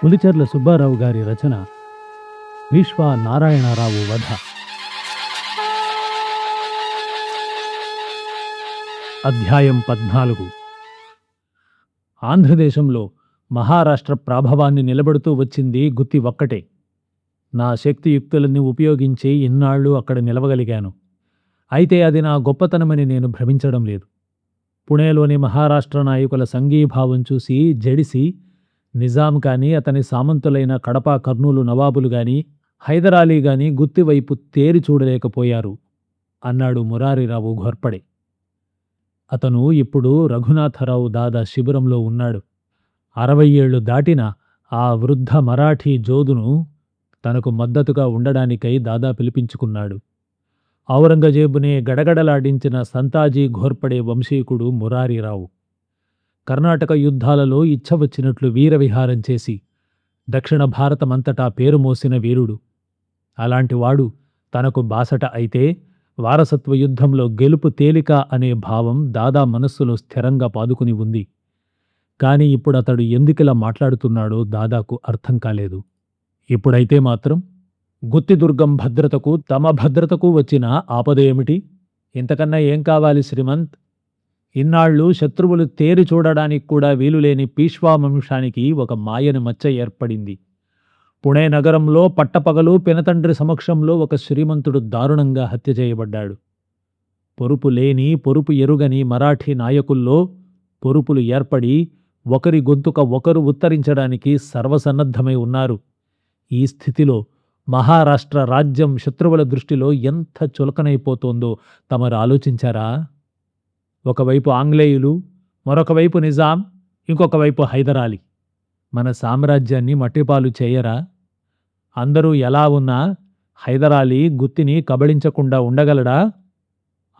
పులిచెర్ల సుబ్బారావు గారి రచన విశ్వ నారాయణరావు వధ. అధ్యాయం 14. ఆంధ్రదేశంలో మహారాష్ట్ర ప్రాభవాన్ని నిలబెడుతూ వచ్చింది గుత్తి ఒక్కటే. నా శక్తియుక్తులన్నీ ఉపయోగించి ఇన్నాళ్ళు అక్కడ నిలవగలిగాను. అయితే అది నా గొప్పతనమని నేను భ్రమించడం లేదు. పుణేలోని మహారాష్ట్ర నాయకుల సంఘీభావం చూసి జడిసి నిజాం కానీ అతని సామంతులైన కడప కర్నూలు నవాబులు గాని హైదరాలీ గాని గుత్తివైపు తేరి చూడలేకపోయారు అన్నాడు మురారిరావు ఘోర్పడే. అతను ఇప్పుడు రఘునాథరావు దాదా శిబిరంలో ఉన్నాడు. 60 ఏళ్లు దాటిన ఆ వృద్ధ మరాఠీ జోదును తనకు మద్దతుగా ఉండడానికై దాదా పిలిపించుకున్నాడు. ఔరంగజేబునే గడగడలాడించిన సంతాజీ ఘోర్పడే వంశీకుడు మురారిరావు. కర్ణాటక యుద్ధాలలో ఇచ్చవచ్చినట్లు వీరవిహారం చేసి దక్షిణ భారతమంతటా పేరు మోసిన వీరుడు. అలాంటివాడు తనకు బాసట అయితే వారసత్వ యుద్ధంలో గెలుపు తేలిక అనే భావం దాదా మనస్సులో స్థిరంగా పాదుకుని ఉంది. కాని ఇప్పుడతడు ఎందుకిలా మాట్లాడుతున్నాడో దాదాకు అర్థం కాలేదు. ఇప్పుడైతే మాత్రం గుత్తిదుర్గం భద్రతకు తమ భద్రతకు వచ్చిన ఆపద ఏమిటి? ఇంతకన్నా ఏం కావాలి శ్రీమంత్? ఇన్నాళ్ళు శత్రువులు తేరి చూడడానికి కూడా వీలులేని పీష్వా వంశానికి ఒక మాయని మచ్చ ఏర్పడింది. పుణే నగరంలో పట్టపగలు పినతండ్రి సమక్షంలో ఒక శ్రీమంతుడు దారుణంగా హత్య చేయబడ్డాడు. పొరుపు లేని పొరుపు ఎరుగని మరాఠీ నాయకుల్లో పొరుపులు ఏర్పడి ఒకరి గొంతుక ఒకరు ఉత్తరించడానికి సర్వసన్నద్ధమై ఉన్నారు. ఈ స్థితిలో మహారాష్ట్ర రాజ్యం శత్రువుల దృష్టిలో ఎంత చులకనైపోతోందో తమరు ఆలోచించారా? ఒకవైపు ఆంగ్లేయులు, మరొకవైపు నిజాం, ఇంకొక వైపు హైదరాలీ మన సామ్రాజ్యాన్ని మట్టిపాలు చేయరా? అందరూ ఎలా ఉన్నా హైదరాలీ గుత్తిని కబళించకుండా ఉండగలడా?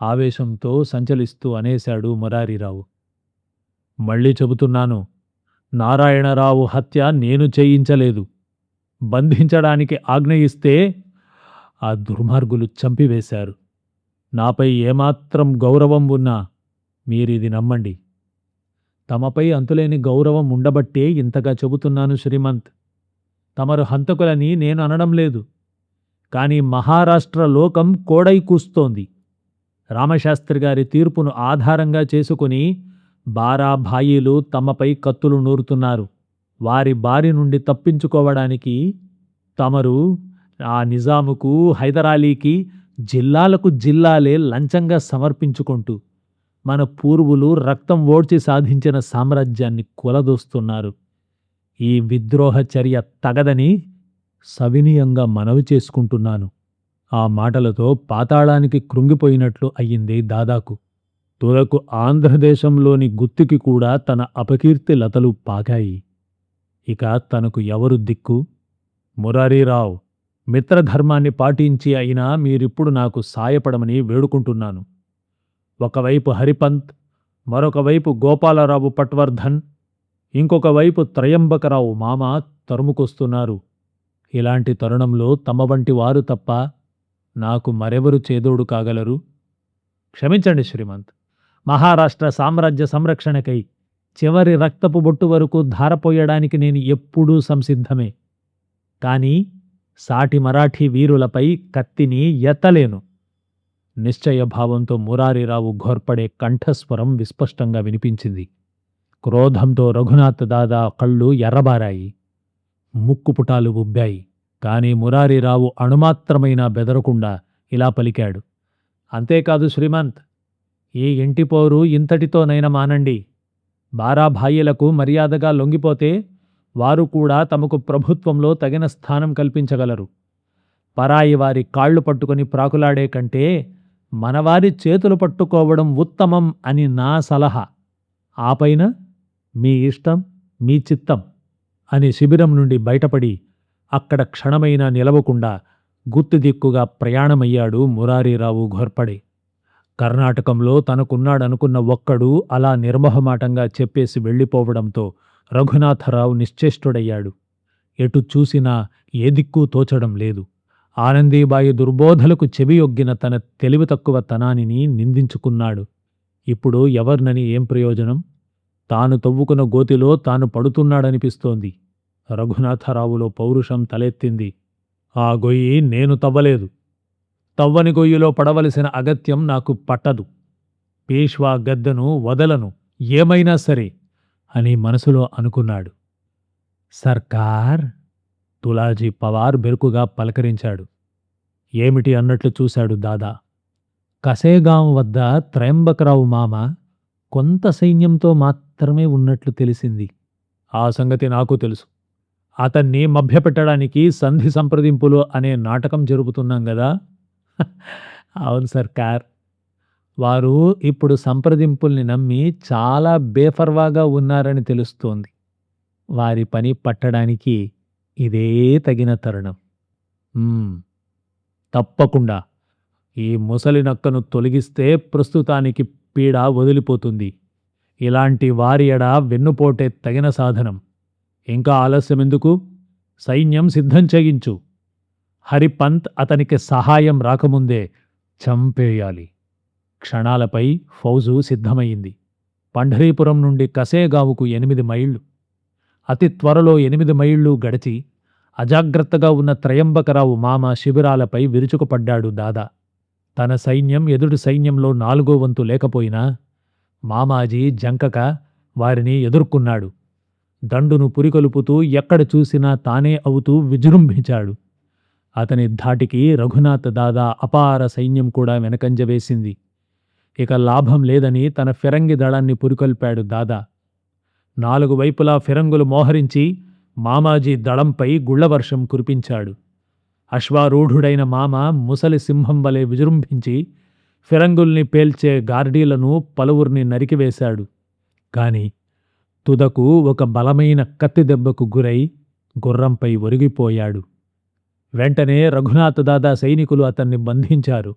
ఆవేశంతో సంచలిస్తూ అనేశాడు మురారిరావు. మళ్ళీ చెబుతున్నాను, నారాయణరావు హత్య నేను చేయించలేదు. బంధించడానికి ఆజ్ఞ ఇస్తే ఆ దుర్మార్గులు చంపివేశారు. నాపై ఏమాత్రం గౌరవం ఉన్నా మీరిది నమ్మండి. తమపై అంతులేని గౌరవం ఉండబట్టే ఇంతగా చెబుతున్నాను శ్రీమంత్. తమరు హంతకులని నేను అనడం లేదు. కాని మహారాష్ట్ర లోకం కోడై కూస్తోంది. రామశాస్త్రి గారి తీర్పును ఆధారంగా చేసుకుని బారాభాయిలు తమపై కత్తులు నూరుతున్నారు. వారి బారి నుండి తప్పించుకోవడానికి తమరు ఆ నిజాముకు, హైదరాలీకి జిల్లాలకు జిల్లాలే లంచంగా సమర్పించుకుంటూ మన పూర్వులు రక్తం ఓడ్చి సాధించిన సామ్రాజ్యాన్ని కూలదోస్తున్నారు. ఈ విద్రోహ చర్య తగదని సవినీయంగా మనవి చేసుకుంటున్నాను. ఆ మాటలతో పాతాళానికి కృంగిపోయినట్లు అయ్యింది దాదాకు. తులకు ఆంధ్రదేశంలోని గుత్తికి కూడా తన అపకీర్తి లతలు పాకాయి. ఇక తనకు ఎవరు దిక్కు? మురారీరావు, మిత్రధర్మాన్ని పాటించి అయినా మీరిప్పుడు నాకు సాయపడమని వేడుకుంటున్నాను. ఒకవైపు హరిపంత్, మరొకవైపు గోపాలరావు పట్వర్ధన్, ఇంకొక వైపు త్రయంబకరావు మామ తరుముకొస్తున్నారు. ఇలాంటి తరుణంలో తమ వంటి వారు తప్ప నాకు మరెవరు చేదోడు కాగలరు? క్షమించండి శ్రీమంత్. మహారాష్ట్ర సామ్రాజ్య సంరక్షణకై చివరి రక్తపు బొట్టు వరకు ధారపోయడానికి నేను ఎప్పుడూ సంసిద్ధమే. కానీ సాటి మరాఠీ వీరులపై కత్తిని ఎత్తలేను. నిశ్చయభావంతో మురారిరావు ఘోర్పడే కంఠస్వరం విస్పష్టంగా వినిపించింది. క్రోధంతో రఘునాథ్ దాదా కళ్ళు ఎర్రబారాయి, ముక్కుపుటాలు ఉబ్బాయి. కాని మురారిరావు అణుమాత్రమైనా బెదరకుండా ఇలా పలికాడు. అంతేకాదు శ్రీమంత్, ఈ ఇంటిపోరు ఇంతటితోనైనా మానండి. బారాభాయిలకు మర్యాదగా లొంగిపోతే వారు కూడా తమకు ప్రభుత్వంలో తగిన స్థానం కల్పించగలరు. పరాయి వారి కాళ్లు పట్టుకుని ప్రాకులాడే కంటే మనవారి చేతులు పట్టుకోవడం ఉత్తమం అని నా సలహా. ఆపైన మీ ఇష్టం, మీ చిత్తం అని శిబిరం నుండి బయటపడి అక్కడ క్షణమైనా నిలవకుండా గుత్తి దిక్కుగా ప్రయాణమయ్యాడు మురారిరావు ఘోర్పడే. కర్ణాటకంలో తనకున్నాడనుకున్న ఒక్కడు అలా నిర్మోహమాటంగా చెప్పేసి వెళ్ళిపోవడంతో రఘునాథరావు నిశ్చేష్టుడయ్యాడు. ఎటు చూసినా ఏ దిక్కు తోచడం లేదు. ఆనందీబాయి దుర్బోధలకు చెవియొగ్గిన తన తెలివి తక్కువ తనానిని నిందించుకున్నాడు. ఇప్పుడు ఎవర్నని ఏం ప్రయోజనం? తాను తవ్వుకున్న గోతిలో తాను పడుతున్నాడనిపిస్తోంది. రఘునాథరావులో పౌరుషం తలెత్తింది. ఆ గొయ్యి నేను తవ్వలేదు. తవ్వని గొయ్యిలో పడవలసిన అగత్యం నాకు పట్టదు. పేష్వా గద్దెను వదలను, ఏమైనా సరే అని మనసులో అనుకున్నాడు. సర్కార్, తులాజీ పవార్ బెరుకుగా పలకరించాడు. ఏమిటి అన్నట్లు చూశాడు దాదా. కసేగాం వద్ద త్రయంబకరావు మామ కొంత సైన్యంతో మాత్రమే ఉన్నట్లు తెలిసింది. ఆ సంగతి నాకు తెలుసు. అతన్ని మభ్యపెట్టడానికి సంధి సంప్రదింపులు అనే నాటకం జరుపుతున్నాం గదా. అవును సర్కార్. వారు ఇప్పుడు సంప్రదింపుల్ని నమ్మి చాలా బేఫర్వాగా ఉన్నారని తెలుస్తోంది. వారి పని పట్టడానికి ఇదే తగిన తరుణం. తప్పకుండా ఈ ముసలి నక్కను తొలగిస్తే ప్రస్తుతానికి పీడ వదిలిపోతుంది. ఇలాంటి వారి ఎడ వెన్నుపోటే తగిన సాధనం. ఇంకా ఆలస్యమెందుకు? సైన్యం సిద్ధం చేయించు. హరిపంత్ అతనికి సహాయం రాకముందే చంపేయాలి. క్షణాలపై ఫౌజు సిద్ధమయింది. పంఢరీపురం నుండి కసేగావుకు 8 మైళ్ళు. అతి త్వరలో 8 మైళ్ళు గడిచి అజాగ్రత్తగా ఉన్న త్రయంబకరావు మామ శిబిరాలపై విరుచుకుపడ్డాడు దాదా. తన సైన్యం ఎదుటి సైన్యంలో 4వ వంతు లేకపోయినా మామాజీ జంకక వారిని ఎదుర్కొన్నాడు. దండును పురికొలుపుతూ ఎక్కడ చూసినా తానే అవుతూ విజృంభించాడు. అతని ధాటికి రఘునాథ్ దాదా అపార సైన్యం కూడా వెనకంజ వేసింది. ఇక లాభం లేదని తన ఫిరంగి దళాన్ని పురికొల్పాడు దాదా. 4 వైపులా ఫిరంగులు మోహరించి మామాజీ దళంపై గుళ్లవర్షం కురిపించాడు. అశ్వారూఢుడైన మామ ముసలి సింహం వలె విజృంభించి ఫిరంగుల్ని పేల్చే గార్డీలను పలువురిని నరికివేశాడు. కాని తుదకు ఒక బలమైన కత్తిదెబ్బకు గురై గుర్రంపై ఒరిగిపోయాడు. వెంటనే రఘునాథ్ దాదా సైనికులు అతన్ని బంధించారు.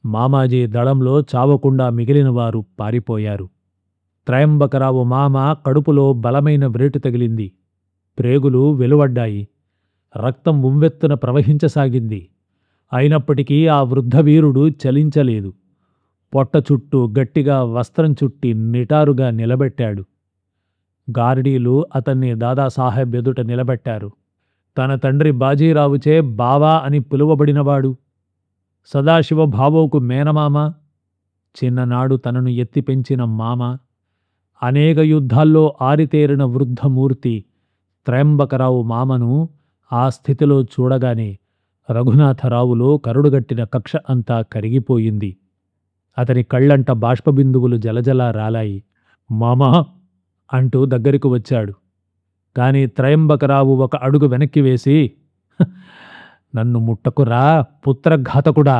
మామాజీ దళంలో చావకుండా మిగిలినవారు పారిపోయారు. త్రయంబకరావు మామ కడుపులో బలమైన వ్రేటు తగిలింది. ప్రేగులు వెలువడ్డాయి. రక్తం ఉవ్వెత్తున ప్రవహించసాగింది. అయినప్పటికీ ఆ వృద్ధవీరుడు చలించలేదు. పొట్ట చుట్టూ గట్టిగా వస్త్రం చుట్టి నిటారుగా నిలబెట్టాడు. గార్డీలు అతన్ని దాదాసాహెబ్ ఎదుట నిలబెట్టారు. తన తండ్రి బాజీరావుచే బావా అని పిలువబడినవాడు, సదాశివ భావోకు మేనమామ, చిన్ననాడు తనను ఎత్తిపెంచిన మామ, అనేక యుద్ధాల్లో ఆరితేరిన వృద్ధమూర్తి త్రయంబకరావు మామను ఆ స్థితిలో చూడగానే రఘునాథరావులో కరుడుగట్టిన కక్ష అంతా కరిగిపోయింది. అతని కళ్ళంట బాష్పబిందువులు జలజలా రాలాయి. మామా అంటూ దగ్గరకు వచ్చాడు. కాని త్రయంబకరావు ఒక అడుగు వెనక్కి వేసి, నన్ను ముట్టకురా పుత్రఘాతకుడా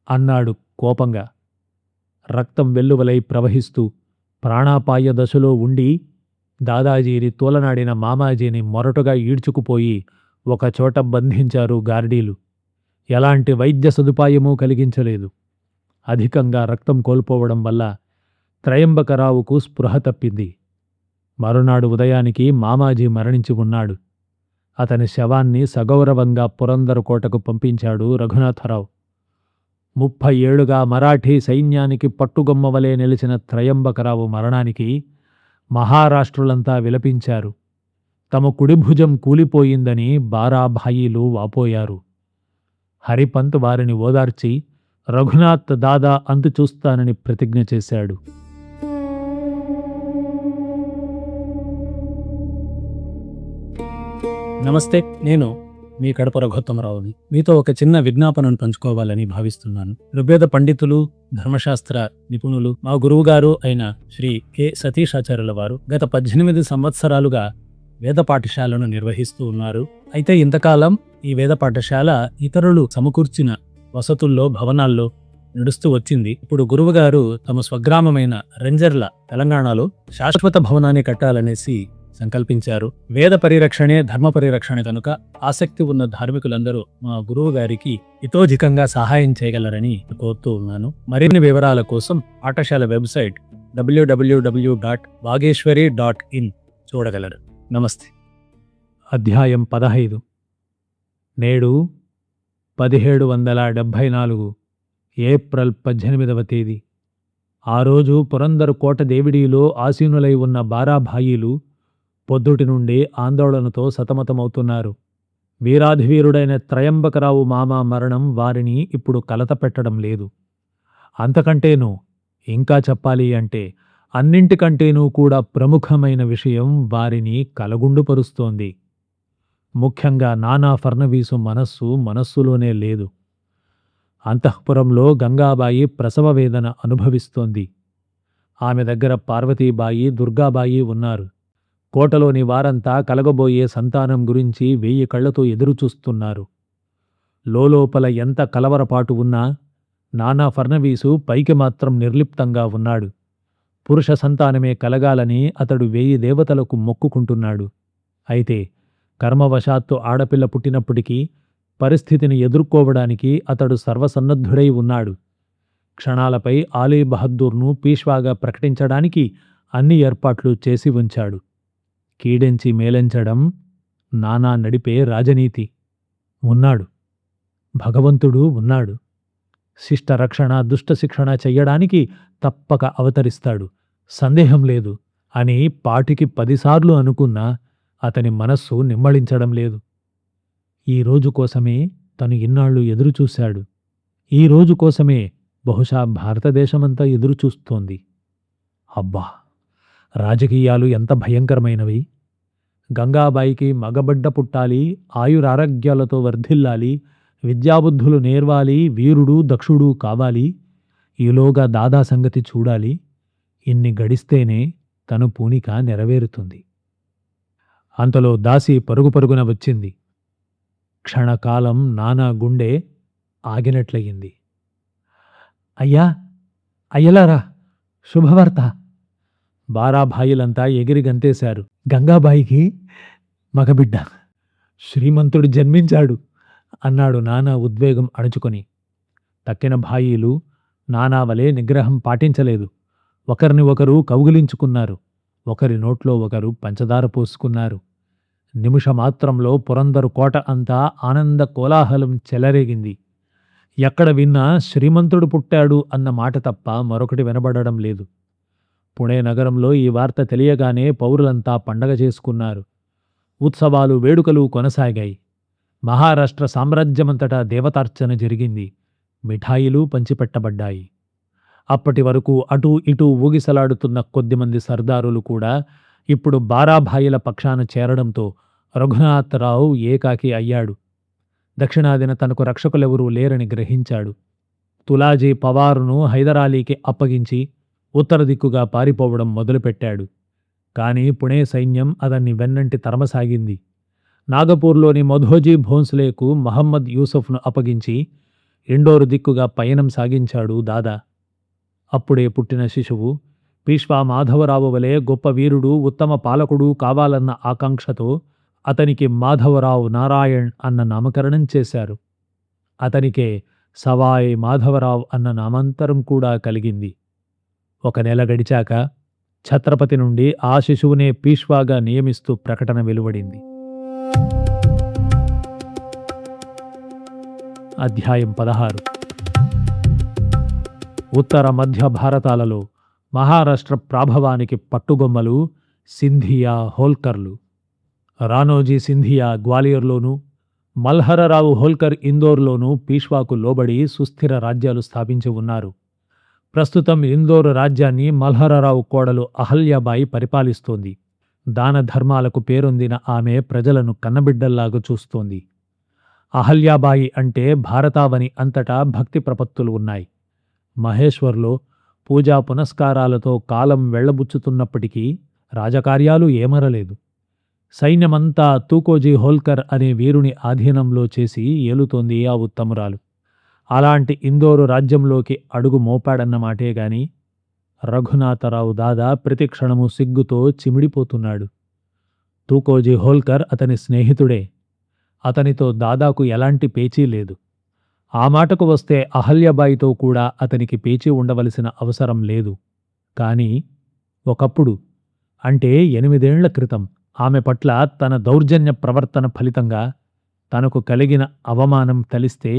అన్నాడు కోపంగా. రక్తం వెల్లువలై ప్రవహిస్తూ ప్రాణాపాయ దశలో ఉండి దాదాజీని తూలనాడిన మామాజీని మొరటుగా ఈడ్చుకుపోయి ఒకచోట బంధించారు గార్డీలు. ఎలాంటి వైద్య సదుపాయమూ కలిగించలేదు. అధికంగా రక్తం కోల్పోవడం వల్ల త్రయంబకరావుకు స్పృహ తప్పింది. మరునాడు ఉదయానికి మామాజీ మరణించి ఉన్నాడు. అతని శవాన్ని సగౌరవంగా పురందరు కోటకు పంపించాడు రఘునాథరావు. 30 ఏళ్లుగా మరాఠీ సైన్యానికి పట్టుగొమ్మవలే నిలిచిన త్రయంబకరావు మరణానికి మహారాష్ట్రులంతా విలపించారు. తమ కుడిభుజం కూలిపోయిందని బారాభాయీలు వాపోయారు. హరిపంత్ వారిని ఓదార్చి రఘునాథ్ దాదా అంతు చూస్తానని ప్రతిజ్ఞ చేశాడు. నమస్తే, నేను మీ కడప రఘోత్తమరావుని. మీతో ఒక చిన్న విజ్ఞాపనను పంచుకోవాలని భావిస్తున్నాను. ఋగ్వేద పండితులు, ధర్మశాస్త్ర నిపుణులు, మా గురువుగారు అయిన శ్రీ కె సతీషాచార్యుల వారు గత 18 సంవత్సరాలుగా వేద పాఠశాలను నిర్వహిస్తూ ఉన్నారు. అయితే ఇంతకాలం ఈ వేద పాఠశాల ఇతరులు సమకూర్చిన వసతుల్లో, భవనాల్లో నడుస్తూ వచ్చింది. ఇప్పుడు గురువుగారు తమ స్వగ్రామమైన రెంజర్ల, తెలంగాణలో శాశ్వత భవనాన్ని కట్టాలనేసి సంకల్పించారు. వేద పరిరక్షణే ధర్మ పరిరక్షణ కనుక ఆసక్తి ఉన్న ధార్మికులందరూ మా గురువు గారికి ఇతోధికంగా సహాయం చేయగలరని కోరుతూ ఉన్నాను. మరిన్ని వివరాల కోసం పాఠశాల వెబ్సైట్ www.bageshwari.in చూడగలరు. నమస్తే. అధ్యాయం 15. నేడు 1774 ఏప్రిల్ 18వ తేదీ. ఆ రోజు పురందరు కోట దేవిడిలో ఆసీనులై ఉన్న బారాభాయీలు పొద్దుటి నుండి ఆందోళనతో సతమతమవుతున్నారు. వీరాధివీరుడైన త్రయంబకరావు మామ మరణం వారిని ఇప్పుడు కలతపెట్టడం లేదు. అంతకంటేనూ ఇంకా చెప్పాలి అంటే అన్నింటికంటేనూ కూడా ప్రముఖమైన విషయం వారిని కలగుండుపరుస్తోంది. ముఖ్యంగా నానా ఫర్నవీసు మనస్సులోనే లేదు. అంతఃపురంలో గంగాబాయి ప్రసవ వేదన అనుభవిస్తోంది. ఆమె దగ్గర పార్వతీబాయి, దుర్గాబాయి ఉన్నారు. కోటలోని వారంతా కలగబోయే సంతానం గురించి 1000 కళ్లతో ఎదురుచూస్తున్నారు. లోలోపల ఎంత కలవరపాటు ఉన్నా నానా ఫర్నవీసు పైకి మాత్రం నిర్లిప్తంగా ఉన్నాడు. పురుష సంతానమే కలగాలని అతడు 1000 దేవతలకు మొక్కుకుంటున్నాడు. అయితే కర్మవశాత్తు ఆడపిల్ల పుట్టినప్పటికీ పరిస్థితిని ఎదుర్కోవడానికి అతడు సర్వసన్నద్ధుడై ఉన్నాడు. క్షణాలపై ఆలీ బహద్దూర్ను పీష్వాగా ప్రకటించడానికి అన్ని ఏర్పాట్లు చేసి ఉంచాడు. కీడెంచి మేలెంచడం నానా నడిపే రాజనీతి. ఉన్నాడు, భగవంతుడు ఉన్నాడు. శిష్టరక్షణ, దుష్టశిక్షణ చెయ్యడానికి తప్పక అవతరిస్తాడు, సందేహం లేదు అని పాటికి 10 సార్లు అనుకున్నా అతని మనస్సు నిమ్మళించడం లేదు. ఈ రోజు కోసమే తను ఇన్నాళ్లు ఎదురుచూశాడు. ఈ రోజు కోసమే బహుశా భారతదేశమంతా ఎదురుచూస్తోంది. అబ్బా, రాజకీయాలు ఎంత భయంకరమైనవి! గంగాబాయికి మగబిడ్డ పుట్టాలి, ఆయురారోగ్యాలతో వర్ధిల్లాలి, విద్యాబుద్ధులు నేర్వాలి, వీరుడు దక్షుడు కావాలి. ఈలోగా దాదా సంగతి చూడాలి. ఇన్ని గడిస్తేనే తను పూనిక నెరవేరుతుంది. అంతలో దాసి పరుగు పరుగున వచ్చింది. క్షణకాలం నానా గుండె ఆగినట్లయింది. అయ్యా, అయ్యలారా, శుభవార్త! బారాభాయిలంతా ఎగిరి గంతేశారు. గంగాబాయికి మగబిడ్డ, శ్రీమంతుడు జన్మించాడు అన్నాడు నానా ఉద్వేగం అణుచుకొని. తక్కిన భాయీలు నానావలే నిగ్రహం పాటించలేదు. ఒకరిని ఒకరు కౌగిలించుకున్నారు. ఒకరి నోట్లో ఒకరు పంచదార పోసుకున్నారు. నిమిషమాత్రంలో పురందరు కోట అంతా ఆనంద కోలాహలం చెలరేగింది. ఎక్కడ విన్నా శ్రీమంతుడు పుట్టాడు అన్న మాట తప్ప మరొకటి వినబడడం లేదు. పుణే నగరంలో ఈ వార్త తెలియగానే పౌరులంతా పండగ చేసుకున్నారు. ఉత్సవాలు, వేడుకలు కొనసాగాయి. మహారాష్ట్ర సామ్రాజ్యమంతటా దేవతార్చన జరిగింది. మిఠాయిలు పంచిపెట్టబడ్డాయి. అప్పటి వరకు అటూ ఇటూ ఊగిసలాడుతున్న కొద్దిమంది సర్దారులు కూడా ఇప్పుడు బారాభాయిల పక్షాన చేరడంతో రఘునాథరావు ఏకాకి అయ్యాడు. దక్షిణాదిన తనకు రక్షకులెవరూ లేరని గ్రహించాడు. తులాజీ పవారును హైదరాలీకి అప్పగించి ఉత్తర దిక్కుగా పారిపోవడం మొదలుపెట్టాడు. కాని పుణే సైన్యం అతన్ని వెన్నంటి తరమసాగింది. నాగపూర్లోని మధోజీ భోన్స్లేకు మహమ్మద్ యూసఫ్ను అప్పగించి ఇండోరు దిక్కుగా పయనం సాగించాడు దాదా. అప్పుడే పుట్టిన శిశువు పీష్వా మాధవరావు వలె గొప్ప వీరుడు, ఉత్తమ పాలకుడు కావాలన్న ఆకాంక్షతో అతనికి మాధవరావు నారాయణ్ అన్న నామకరణం చేశారు. అతనికే సవాయ్ మాధవరావు అన్న నామాంతరం కూడా కలిగింది. 1 నెల గడిచాక ఛత్రపతి నుండి ఆ శిశువునే పీష్వాగా నియమిస్తూ ప్రకటన వెలువడింది. అధ్యాయం 16. ఉత్తర మధ్య భారతాలలో మహారాష్ట్ర ప్రాభవానికి పట్టుగొమ్మలు సింధియా, హోల్కర్లు. రానోజీ సింధియా గ్వాలియర్లోనూ, మల్హరరావు హోల్కర్ ఇందోర్లోనూ పీష్వాకు లోబడి సుస్థిర రాజ్యాలు స్థాపించి ఉన్నారు. ప్రస్తుతం ఇందోరు రాజ్యాన్ని మల్హరరావు కోడలు అహల్యాబాయి పరిపాలిస్తోంది. దాన ధర్మాలకు పేరొందిన ఆమె ప్రజలను కన్నబిడ్డల్లాగా చూస్తోంది. అహల్యాబాయి అంటే భారతావని అంతటా భక్తి ప్రపత్తులు ఉన్నాయి. మహేశ్వర్లో పూజా పునస్కారాలతో కాలం వెళ్లబుచ్చుతున్నప్పటికీ రాజకార్యాలు ఏమరలేదు. సైన్యమంతా తూకోజీ హోల్కర్ అనే వీరుని ఆధీనంలో చేసి ఏలుతోంది ఆ ఉత్తమురాలు. అలాంటి ఇందోరు రాజ్యంలోకి అడుగు మోపాడన్నమాటే గాని రఘునాథరావు దాదా ప్రతిక్షణము సిగ్గుతో చిమిడిపోతున్నాడు. తూకోజీ హోల్కర్ అతని స్నేహితుడే. అతనితో దాదాకు ఎలాంటి పేచీ లేదు. ఆ మాటకు వస్తే అహల్యబాయితో కూడా అతనికి పేచీ ఉండవలసిన అవసరం లేదు. కాని ఒకప్పుడు, అంటే 8 ఏళ్ల క్రితం, ఆమె పట్ల తన దౌర్జన్య ప్రవర్తన ఫలితంగా తనకు కలిగిన అవమానం తలిస్తే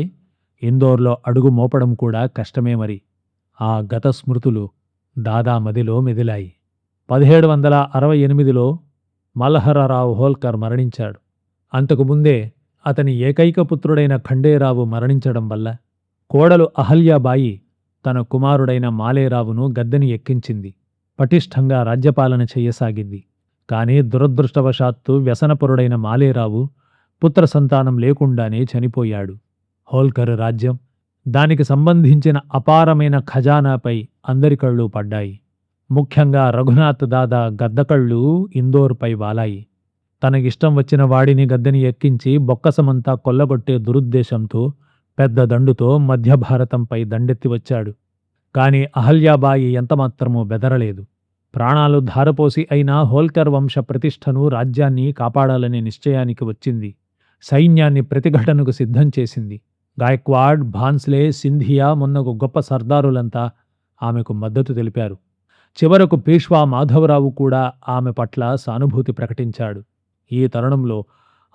ఇందోర్లో అడుగు మోపడం కూడా కష్టమే మరి. ఆ గత స్మృతులు దాదా మదిలో మెదిలాయి. 1768లో మల్హరరావు హోల్కర్ మరణించాడు. అంతకుముందే అతని ఏకైక పుత్రుడైన ఖండేరావు మరణించడం వల్ల కోడలు అహల్యాబాయి తన కుమారుడైన మాలేరావును గద్దెని ఎక్కించింది. పటిష్టంగా రాజ్యపాలన చెయ్యసాగింది. కాని దురదృష్టవశాత్తు వ్యసనపరుడైన మాలేరావు పుత్ర సంతానం లేకుండానే చనిపోయాడు. హోల్కర్ రాజ్యం, దానికి సంబంధించిన అపారమైన ఖజానాపై అందరి కళ్ళు పడ్డాయి. ముఖ్యంగా రఘునాథ్ దాదా గద్దకళ్ళు ఇందోర్పై వాలాయి. తనకిష్టం వచ్చిన వాడిని గద్దెని ఎక్కించి బొక్కసమంతా కొల్లగొట్టే దురుద్దేశంతో పెద్ద దండుతో మధ్య భారతంపై దండెత్తి వచ్చాడు. కాని అహల్యాబాయి ఎంతమాత్రమూ బెదరలేదు. ప్రాణాలు ధారపోసి అయినా హోల్కర్ వంశ ప్రతిష్టను, రాజ్యాన్ని కాపాడాలనే నిశ్చయానికి వచ్చింది. సైన్యాన్ని ప్రతిఘటనకు సిద్ధం చేసింది. గాయక్వాడ్, భాన్స్లే, సింధియా మొన్నగు గొప్ప సర్దారులంతా ఆమెకు మద్దతు తెలిపారు. చివరకు పేష్వా మాధవరావు కూడా ఆమె పట్ల సానుభూతి ప్రకటించాడు. ఈ తరుణంలో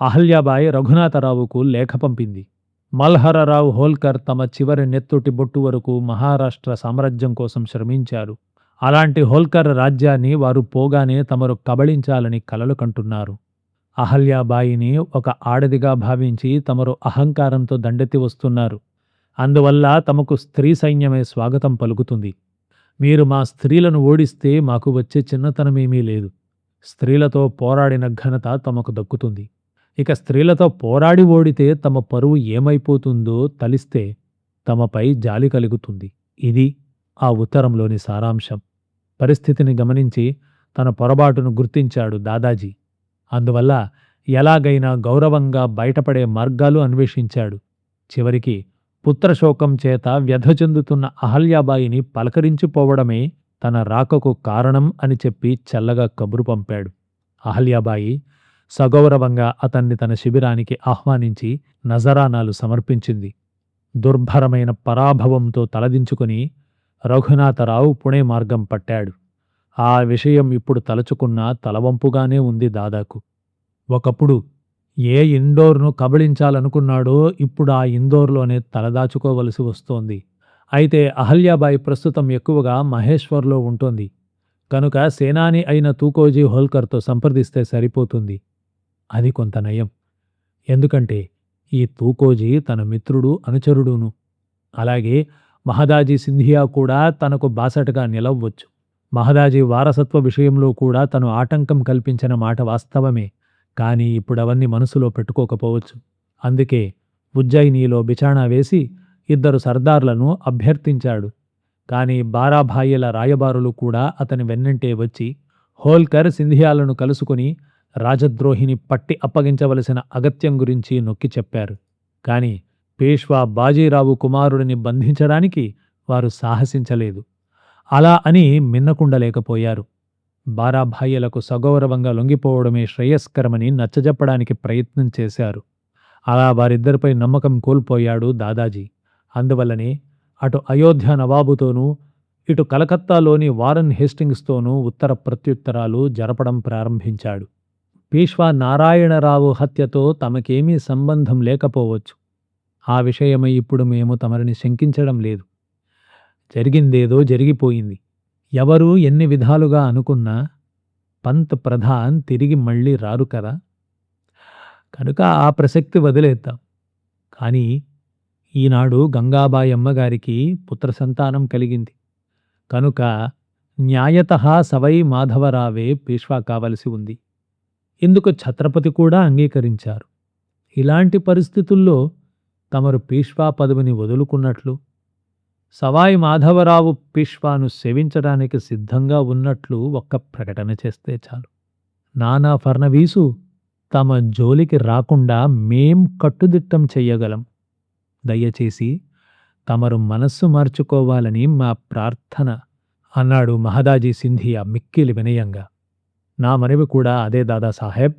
అహల్యాబాయి రఘునాథరావుకు లేఖ పంపింది. మల్హరరావు హోల్కర్ తమ చివరి నెత్తుటి బొట్టు వరకు మహారాష్ట్ర సామ్రాజ్యం కోసం శ్రమించారు. అలాంటి హోల్కర్ రాజ్యాన్ని వారు పోగానే తమరు కబళించాలని కలలు కంటున్నారు. అహల్యాబాయిని ఒక ఆడదిగా భావించి తమరు అహంకారంతో దండెత్తి వస్తున్నారు. అందువల్ల తమకు స్త్రీ సైన్యమే స్వాగతం పలుకుతుంది. మీరు మా స్త్రీలను ఓడిస్తే మాకు వచ్చే చిన్నతనమేమీ లేదు. స్త్రీలతో పోరాడిన ఘనత తమకు దక్కుతుంది. ఇక స్త్రీలతో పోరాడి ఓడితే తమ పరువు ఏమైపోతుందో తలిస్తే తమపై జాలి కలుగుతుంది. ఇది ఆ ఉత్తరంలోని సారాంశం. పరిస్థితిని గమనించి తన పొరబాటును గుర్తించాడు దాదాజీ. అందువల్ల ఎలాగైనా గౌరవంగా బయటపడే మార్గాలు అన్వేషించాడు. చివరికి పుత్రశోకం చేత వ్యధ చెందుతున్న అహల్యాబాయిని పలకరించిపోవడమే తన రాకకు కారణం అని చెప్పి చల్లగా కబురు పంపాడు. అహల్యాబాయి సగౌరవంగా అతన్ని తన శిబిరానికి ఆహ్వానించి నజరానాలు సమర్పించింది. దుర్భరమైన పరాభవంతో తలదించుకుని రఘునాథరావు పుణే మార్గం పట్టాడు. ఆ విషయం ఇప్పుడు తలచుకున్నా తలవంపుగానే ఉంది దాదాకు. ఒకప్పుడు ఏ ఇండోర్ను కబళించాలనుకున్నాడో ఇప్పుడు ఆ ఇందోర్లోనే తలదాచుకోవలసి వస్తోంది. అయితే అహల్యాబాయి ప్రస్తుతం ఎక్కువగా మహేశ్వర్లో ఉంటోంది. కనుక సేనాని అయిన తూకోజీ హోల్కర్తో సంప్రదిస్తే సరిపోతుంది. అది కొంత నయం. ఎందుకంటే ఈ తూకోజీ తన మిత్రుడు, అనుచరుడును. అలాగే మహదాజీ సింధియా కూడా తనకు బాసటగా నిలవ్వచ్చు. మహదాజీ వారసత్వ విషయంలో కూడా తను ఆటంకం కల్పించిన మాట వాస్తవమే. కానీ ఇప్పుడవన్నీ మనసులో పెట్టుకోకపోవచ్చు. అందుకే ఉజ్జయినీలో బిచాణా వేసి 2 సర్దార్లను అభ్యర్థించాడు. కాని బారాభాయిల రాయబారులు కూడా అతని వెన్నంటే వచ్చి హోల్కర్, సింధియాలను కలుసుకుని రాజద్రోహిని పట్టి అప్పగించవలసిన అగత్యం గురించి నొక్కి చెప్పారు. కాని పేష్వా బాజీరావు కుమారుడిని బంధించడానికి వారు సాహసించలేదు. అలా అని మిన్నకుండలేకపోయారు. బారాభాయిలకు సగౌరవంగా లొంగిపోవడమే శ్రేయస్కరమని నచ్చజెప్పడానికి ప్రయత్నం చేశారు. అలా వారిద్దరిపై నమ్మకం కోల్పోయాడు దాదాజీ. అందువల్లనే అటు అయోధ్య నవాబుతోనూ ఇటు కలకత్తాలోని వారన్ హేస్టింగ్స్తోనూ ఉత్తర ప్రత్యుత్తరాలు జరపడం ప్రారంభించాడు. పేష్వా నారాయణరావు హత్యతో తమకేమీ సంబంధం లేకపోవచ్చు. ఆ విషయమై ఇప్పుడు మేము తమరిని శంకించడం లేదు. జరిగిందేదో జరిగిపోయింది. ఎవరు ఎన్ని విధాలుగా అనుకున్నా పంత్ ప్రధాన్ తిరిగి మళ్ళీ రారు కదా. కనుక ఆ ప్రసక్తి వదిలేద్దాం. కానీ ఈనాడు గంగాబాయి అమ్మగారికి పుత్ర సంతానం కలిగింది. కనుక న్యాయతః సవై మాధవరావే పేష్వా కావలసి ఉంది. ఇందుకు ఛత్రపతి కూడా అంగీకరించారు. ఇలాంటి పరిస్థితుల్లో తమరు పేష్వా పదవిని వదులుకున్నట్లు, సవాయి మాధవరావు పేష్వాను సేవించడానికి సిద్ధంగా ఉన్నట్లు ఒక్క ప్రకటన చేస్తే చాలు. నానా ఫర్నవీసు తమ జోలికి రాకుండా మేం కట్టుదిట్టం చెయ్యగలం. దయచేసి తమరు మనస్సు మార్చుకోవాలని మా ప్రార్థన అన్నాడు మహదాజీ సింధియా మిక్కిలి వినయంగా. నా మనవి కూడా అదే దాదాసాహెబ్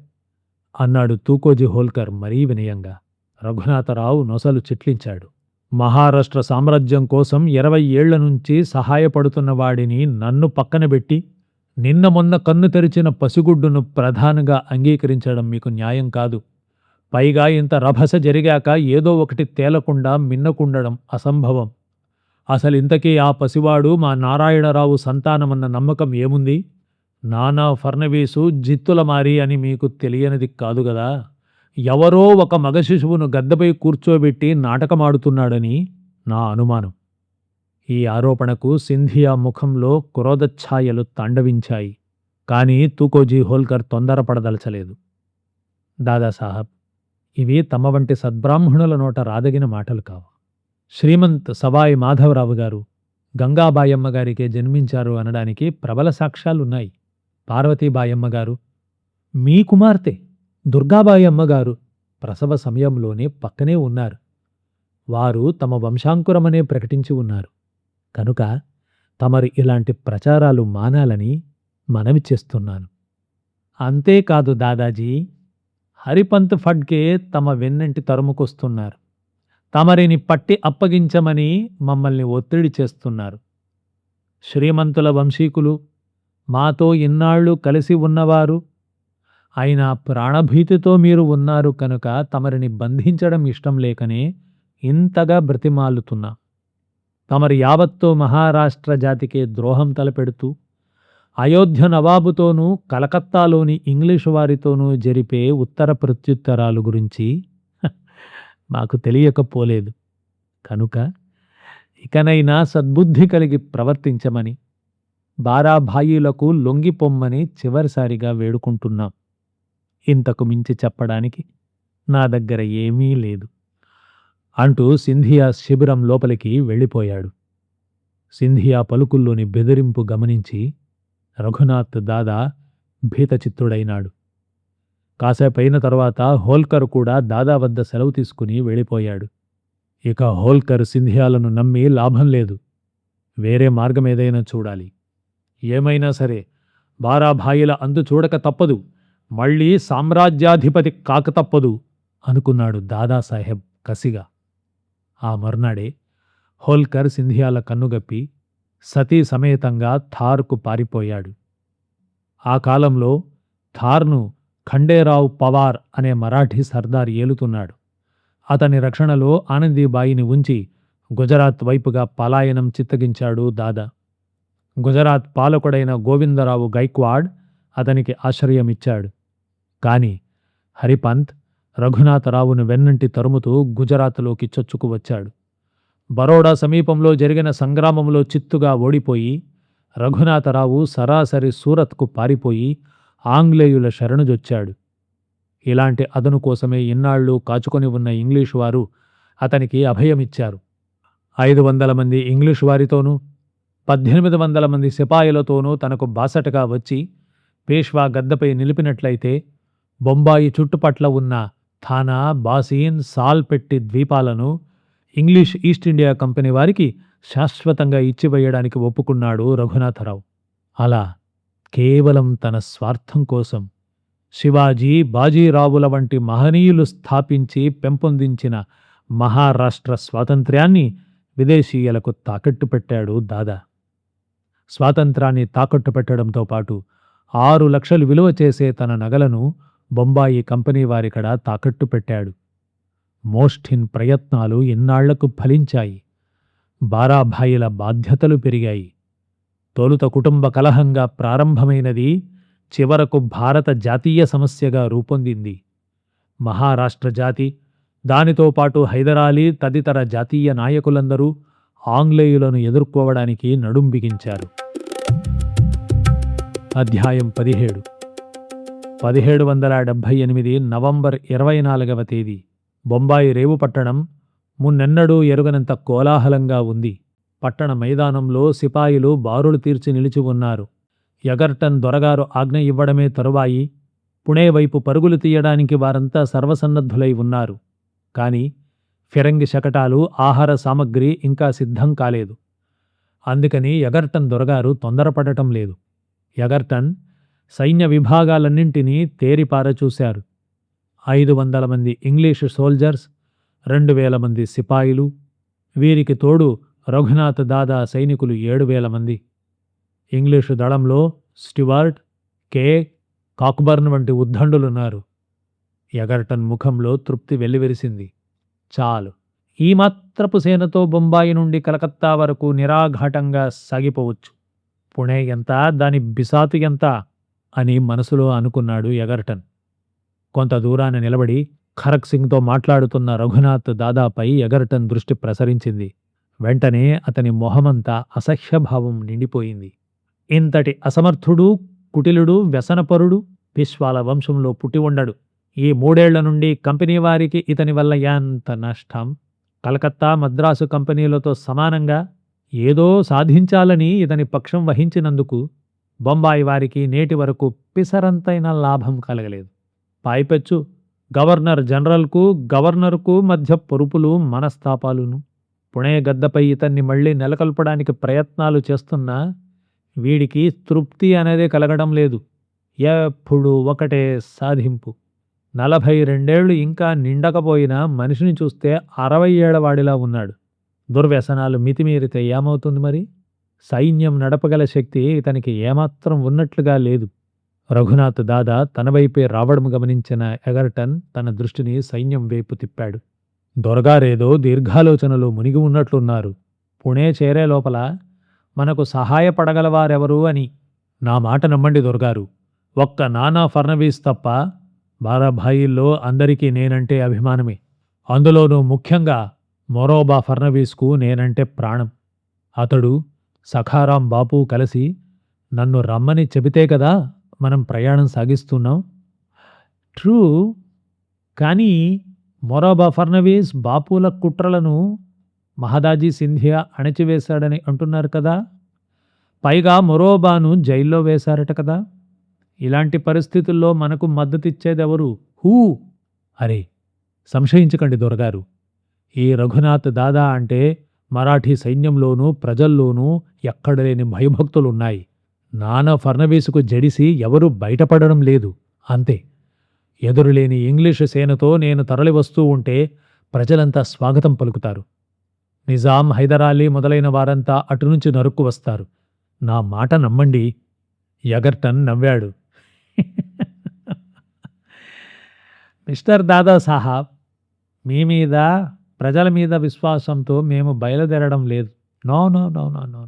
అన్నాడు తూకోజీ హోల్కర్ మరీ వినయంగా. రఘునాథరావు నొసలు చిట్లించాడు. మహారాష్ట్ర సామ్రాజ్యం కోసం 20 ఏళ్ల నుంచి సహాయపడుతున్న వాడిని నన్ను పక్కనబెట్టి నిన్న మొన్న కన్ను తెరిచిన పసిగుడ్డును ప్రధానిగా అంగీకరించడం మీకు న్యాయం కాదు. పైగా ఇంత రభస జరిగాక ఏదో ఒకటి తేలకుండా మిన్నకుండడం అసంభవం. అసలింతకీ ఆ పసివాడు మా నారాయణరావు సంతానమన్న నమ్మకం ఏముంది? నానా ఫర్నవీసు జిత్తులమారి అని మీకు తెలియనిది కాదు గదా. ఎవరో ఒక మగ శిశువును గద్దపై కూర్చోబెట్టి నాటకమాడుతున్నాడని నా అనుమానం. ఈ ఆరోపణకు సింధియా ముఖంలో క్రోధఛాయలు తాండవించాయి. కానీ తూకోజీ హోల్కర్ తొందరపడదలచలేదు. దాదాసాహబ్, ఇవి తమ వంటి సద్బ్రాహ్మణుల నోట రాదగిన మాటలు కావు. శ్రీమంత్ సవాయి మాధవరావు గారు గంగాబాయమ్మ గారికే జన్మించారు అనడానికి ప్రబల సాక్ష్యాలున్నాయి. పార్వతీబాయమ్మ గారు, మీ కుమార్తె దుర్గాబాయమ్మ గారు ప్రసవ సమయంలోనే పక్కనే ఉన్నారు. వారు తమ వంశాంకురమనే ప్రకటించి ఉన్నారు. కనుక తమరు ఇలాంటి ప్రచారాలు మానాలని మనవి చేస్తున్నాను. అంతేకాదు దాదాజీ, హరిపంత్ ఫడ్కే తమ వెన్నంటి తరుముకొస్తున్నారు. తమరిని పట్టి అప్పగించమని మమ్మల్ని ఒత్తిడి చేస్తున్నారు. శ్రీమంతుల వంశీకులు, మాతో ఇన్నాళ్ళు కలిసి ఉన్నవారు, అయినా ప్రాణభీతితో మీరు ఉన్నారు కనుక తమరిని బంధించడం ఇష్టం లేకనే ఇంతగా బ్రతిమాలుతున్నా. తమరి యావత్తు మహారాష్ట్ర జాతికే ద్రోహం తలపెడుతూ అయోధ్య నవాబుతోనూ కలకత్తాలోని ఇంగ్లీషు వారితోనూ జరిపే ఉత్తర ప్రత్యుత్తరాలు గురించి మాకు తెలియకపోలేదు. కనుక ఇకనైనా సద్బుద్ధి కలిగి ప్రవర్తించమని, బారాభాయిలకు లొంగిపొమ్మని చివరిసారిగా వేడుకుంటున్నాం. ఇంతకు మించి చెప్పడానికి నా దగ్గర ఏమీ లేదు అంటూ సింధియా శిబిరం లోపలికి వెళ్ళిపోయాడు. సింధియా పలుకుల్లోని బెదిరింపు గమనించి రఘునాథ్ దాదా భీతచిత్తుడైనాడు. కాసేపైన తరువాత హోల్కర్ కూడా దాదా వద్ద సెలవు తీసుకుని వెళ్ళిపోయాడు. ఇక హోల్కర్ సింధియాలను నమ్మి లాభం లేదు. వేరే మార్గమేదైనా చూడాలి. ఏమైనా సరే బారాభాయిల అంతు చూడక తప్పదు, మళ్ళీ సామ్రాజ్యాధిపతి కాక తప్పదు అనుకున్నాడు దాదాసాహెబ్ కసిగా. ఆ మర్నాడే హోల్కర్ సింధియాల కన్నుగప్పి సతీ సమేతంగా థార్కు పారిపోయాడు. ఆ కాలంలో థార్ను ఖండేరావు పవార్ అనే మరాఠీ సర్దార్ ఏలుతున్నాడు. అతని రక్షణలో ఆనందీబాయిని ఉంచి గుజరాత్ వైపుగా పలాయనం చిత్తగించాడు దాదా. గుజరాత్ పాలకుడైన గోవిందరావు గైక్వాడ్ అతనికి ఆశ్రయమిచ్చాడు. కాని హరిపంత్ రఘునాథరావును వెన్నంటి తరుముతూ గుజరాత్లోకి చొచ్చుకు వచ్చాడు. బరోడా సమీపంలో జరిగిన సంగ్రామంలో చిత్తుగా ఓడిపోయి రఘునాథరావు సరాసరి సూరత్కు పారిపోయి ఆంగ్లేయుల శరణుజొచ్చాడు. ఇలాంటి అదను కోసమే ఇన్నాళ్ళు కాచుకొని ఉన్న ఇంగ్లీషు వారు అతనికి అభయమిచ్చారు. 500 మంది ఇంగ్లీషు వారితోనూ 1800 మంది సిపాయిలతోనూ తనకు బాసటగా వచ్చి పేష్వా గద్దపై నిలిపినట్లయితే బొంబాయి చుట్టుపట్ల ఉన్న థానా, బాసీన్, సాల్పెట్టి ద్వీపాలను ఇంగ్లీష్ ఈస్ట్ ఇండియా కంపెనీ వారికి శాశ్వతంగా ఇచ్చివేయడానికి ఒప్పుకున్నాడు రఘునాథరావు. అలా కేవలం తన స్వార్థం కోసం శివాజీ, బాజీరావుల వంటి మహనీయులు స్థాపించి పెంపొందించిన మహారాష్ట్ర స్వాతంత్ర్యాన్ని విదేశీయులకు తాకట్టు పెట్టాడు దాదా. స్వాతంత్రాన్ని తాకట్టు పెట్టడంతో పాటు 6 లక్షలు విలువ చేసే తన నగలను బొంబాయి కంపెనీ వారికడ తాకట్టు పెట్టాడు. మోస్టిన్ ప్రయత్నాలు ఇన్నాళ్లకు ఫలించాయి. బారాభాయిల బాధ్యతలు పెరిగాయి. తొలుత కుటుంబ కలహంగా ప్రారంభమైనది చివరకు భారత జాతీయ సమస్యగా రూపొందింది. మహారాష్ట్ర జాతి, దానితో పాటు హైదరాలీ తదితర జాతీయ నాయకులందరూ ఆంగ్లేయులను ఎదుర్కోవడానికి నడుం బిగించారు. అధ్యాయం 17. 1778 నవంబర్ 24వ తేదీ. బొంబాయి రేవు పట్టణం మున్నెన్నడూ ఎరుగనంత కోలాహలంగా ఉంది. పట్టణ మైదానంలో సిపాయిలు బారులు తీర్చి నిలిచి ఉన్నారు. ఎగర్టన్ దొరగారు ఆజ్ఞ ఇవ్వడమే తరువాయి పుణే వైపు పరుగులు తీయడానికి వారంతా సర్వసన్నద్ధులై ఉన్నారు. కాని ఫిరంగి శకటాలు, ఆహార సామగ్రి ఇంకా సిద్ధం కాలేదు. అందుకని ఎగర్టన్ దొరగారు తొందరపడటం లేదు. ఎగర్టన్ సైన్య విభాగాలన్నింటినీ తేరిపారచూశారు. 500 మంది ఇంగ్లీషు సోల్జర్స్, 2000 మంది సిపాయిలు, వీరికి తోడు రఘునాథ్ దాదా సైనికులు 7000 మంది. ఇంగ్లీషు దళంలో స్టివార్ట్, కే, కాక్బర్న్ వంటి ఉద్దండులున్నారు. ఎగర్టన్ ముఖంలో తృప్తి వెల్లివిరిసింది. చాలు, ఈ మాత్రపు సేనతో బొంబాయి నుండి కలకత్తా వరకు నిరాఘాటంగా సాగిపోవచ్చు. పుణే ఎంత, దాని బిసాతు ఎంత అని మనసులో అనుకున్నాడు ఎగర్టన్. కొంత దూరాన నిలబడి ఖరక్ సింగ్తో మాట్లాడుతున్న రఘునాథ్ దాదాపై ఎగర్టన్ దృష్టి ప్రసరించింది. వెంటనే అతని మొహమంతా అసహ్యభావం నిండిపోయింది. ఇంతటి అసమర్థుడు, కుటిలుడు, వ్యసనపరుడు పిష్వాల వంశంలో పుట్టి ఉండడు. ఈ 3 ఏళ్ల నుండి కంపెనీ వారికి ఇతని వల్ల ఎంత నష్టం! కలకత్తా, మద్రాసు కంపెనీలతో సమానంగా ఏదో సాధించాలని ఇతని పక్షం వహించినందుకు బొంబాయి వారికి నేటి వరకు పిసరంతైన లాభం కలగలేదు. పైపెచ్చు గవర్నర్ జనరల్కు, గవర్నర్కు మధ్య పొరుపులు, మనస్తాపాలును. పుణే గద్దపై ఇతన్ని మళ్లీ నెలకొల్పడానికి ప్రయత్నాలు చేస్తున్నా వీడికి తృప్తి అనేది కలగడం లేదు. ఎప్పుడూ ఒకటే సాధింపు. 42 ఏళ్లు ఇంకా నిండకపోయినా మనిషిని చూస్తే 60 ఏళ్ల వాడిలా ఉన్నాడు. దుర్వ్యసనాలు మితిమీరితే ఏమవుతుంది మరి? సైన్యం నడపగల శక్తి ఇతనికి ఏమాత్రం ఉన్నట్లుగా లేదు. రఘునాథ్ దాదా తన వైపే రావడం గమనించిన ఎగర్టన్ తన దృష్టిని సైన్యం వైపు తిప్పాడు. దొరగారేదో దీర్ఘాలోచనలో మునిగి ఉన్నట్లున్నారు. పుణే చేరే లోపల మనకు సహాయపడగలవారెవరు అని. నా మాట నమ్మండి దొరగారు, ఒక్క నానా ఫర్నవీస్ తప్ప బారాభాయిల్లో అందరికీ నేనంటే అభిమానమే. అందులోనూ ముఖ్యంగా మొరోబా ఫర్నవీస్కు నేనంటే ప్రాణం. అతడు, సఖారాం బాపు కలిసి నన్ను రమ్మని చెబితే కదా మనం ప్రయాణం సాగిస్తున్నాం. ట్రూ, కానీ మొరోబా ఫర్నవీస్ బాపుల కుట్రలను మహదాజీ సింధియా అణచివేశాడని అంటున్నారు కదా. పైగా మొరోబాను జైల్లో వేశారట కదా. ఇలాంటి పరిస్థితుల్లో మనకు మద్దతిచ్చేదెవరు? హూ? అరే, సంశయించకండి దొరగారు. ఈ రఘునాథ్ దాదా అంటే మరాఠీ సైన్యంలోనూ ప్రజల్లోనూ ఎక్కడలేని భయభక్తులున్నాయి. నానా ఫర్నవీసుకు జడిసి ఎవరూ బయటపడడం లేదు, అంతే. ఎదురులేని ఇంగ్లీషు సేనతో నేను తరలివస్తూ ఉంటే ప్రజలంతా స్వాగతం పలుకుతారు. నిజాం, హైదరాలీ మొదలైన వారంతా అటునుంచి నరుక్కు వస్తారు. నా మాట నమ్మండి. ఎగర్టన్ నవ్వాడు. మిస్టర్ దాదా సాహాబ్, మీ మీద, ప్రజల మీద విశ్వాసంతో మేము బయలుదేరడం లేదు. No no no no no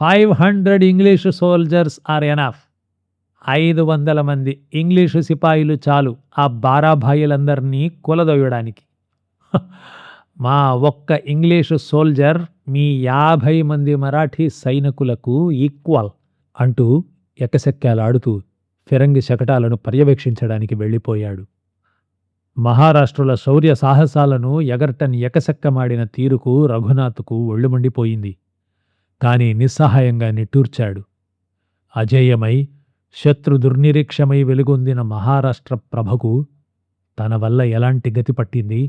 500 English soldiers are enough. 500 మంది ఇంగ్లీషు సిపాయిలు చాలు ఆ బారాభాయిలందరినీ కూలదొయ్యడానికి. మా ఒక్క ఇంగ్లీషు సోల్జర్ మీ 50 మంది మరాఠీ సైనికులకు ఈక్వల్ అంటూ ఎకసెక్కాలాడుతూ ఫిరంగి శకటాలను పర్యవేక్షించడానికి వెళ్ళిపోయాడు. మహారాష్ట్రుల శౌర్య సాహసాలను ఎగర్టన్ ఎకసెక్కమాడిన తీరుకు రఘునాథ్కు ఒళ్ళుమండిపోయింది. కాని నిస్సహాయంగా నిట్టూర్చాడు. అజేయమై, శత్రు దుర్నిరీక్షమై వెలుగొందిన మహారాష్ట్ర ప్రభకు తన వల్ల ఎలాంటి గతి పట్టింది?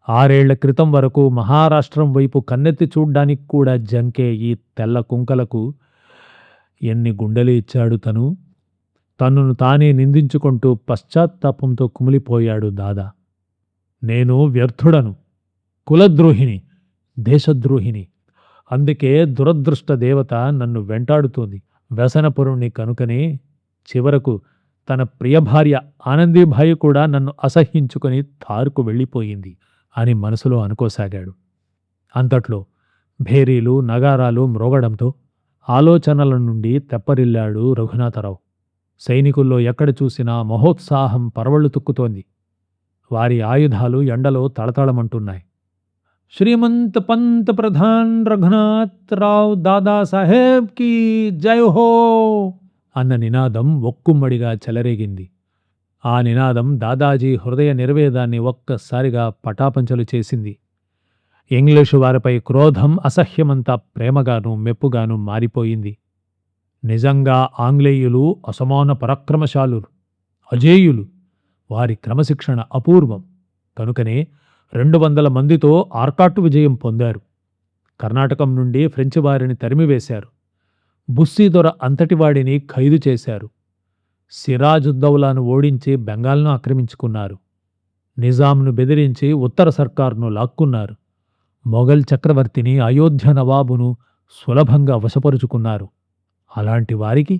6 ఏళ్ల క్రితం వరకు మహారాష్ట్రం వైపు కన్నెత్తి చూడ్డానికి కూడా జంకే ఈ తెల్ల కుంకలకు ఎన్ని గుండెలు ఇచ్చాడు తను. తన్నును తానే నిందించుకుంటూ పశ్చాత్తాపంతో కుమిలిపోయాడు దాదా. నేను వ్యర్థుడను, కులద్రోహిని, దేశద్రోహిని. అందుకే దురదృష్ట దేవత నన్ను వెంటాడుతోంది. వ్యసనపురుణ్ణి కనుకనే చివరకు తన ప్రియభార్య ఆనందీభాయి కూడా నన్ను అసహ్యించుకొని తారుకు వెళ్ళిపోయింది అని మనసులో అనుకోసాగాడు. అంతట్లో భేరీలు, నగారాలు మ్రోగడంతో ఆలోచనల నుండి తెప్పరిల్లాడు రఘునాథరావు. సైనికుల్లో ఎక్కడ చూసినా మహోత్సాహం పరవళ్లు తొక్కుతోంది. వారి ఆయుధాలు ఎండలో తళతళమంటున్నాయి. శ్రీమంత్ పంత్ ప్రధాన్ రఘునాథ్ రావ్ దాదాసాహెబ్ కీ జై హో అన్న నినాదం ఒక్కుమ్మడిగా చెలరేగింది. ఆ నినాదం దాదాజీ హృదయ నిర్వేదాన్ని ఒక్కసారిగా పటాపంచలు చేసింది. ఇంగ్లీషు వారిపై క్రోధం అసహ్యమంతా ప్రేమగాను మెప్పుగాను మారిపోయింది. నిజంగా ఆంగ్లేయులు అసమాన పరాక్రమశాలురు, అజేయులు. వారి క్రమశిక్షణ అపూర్వం. కనుకనే 200 మందితో ఆర్కాటు విజయం పొందారు. కర్ణాటకం నుండి ఫ్రెంచి వారిని తరిమివేశారు. బుస్సీదొర అంతటివాడిని ఖైదు చేశారు. సిరాజుద్దౌలాను ఓడించి బెంగాల్ను ఆక్రమించుకున్నారు. నిజాంను బెదిరించి ఉత్తర సర్కార్ను లాక్కున్నారు. మొఘల్ చక్రవర్తిని, అయోధ్య నవాబును సులభంగా వశపరుచుకున్నారు. అలాంటి వారికి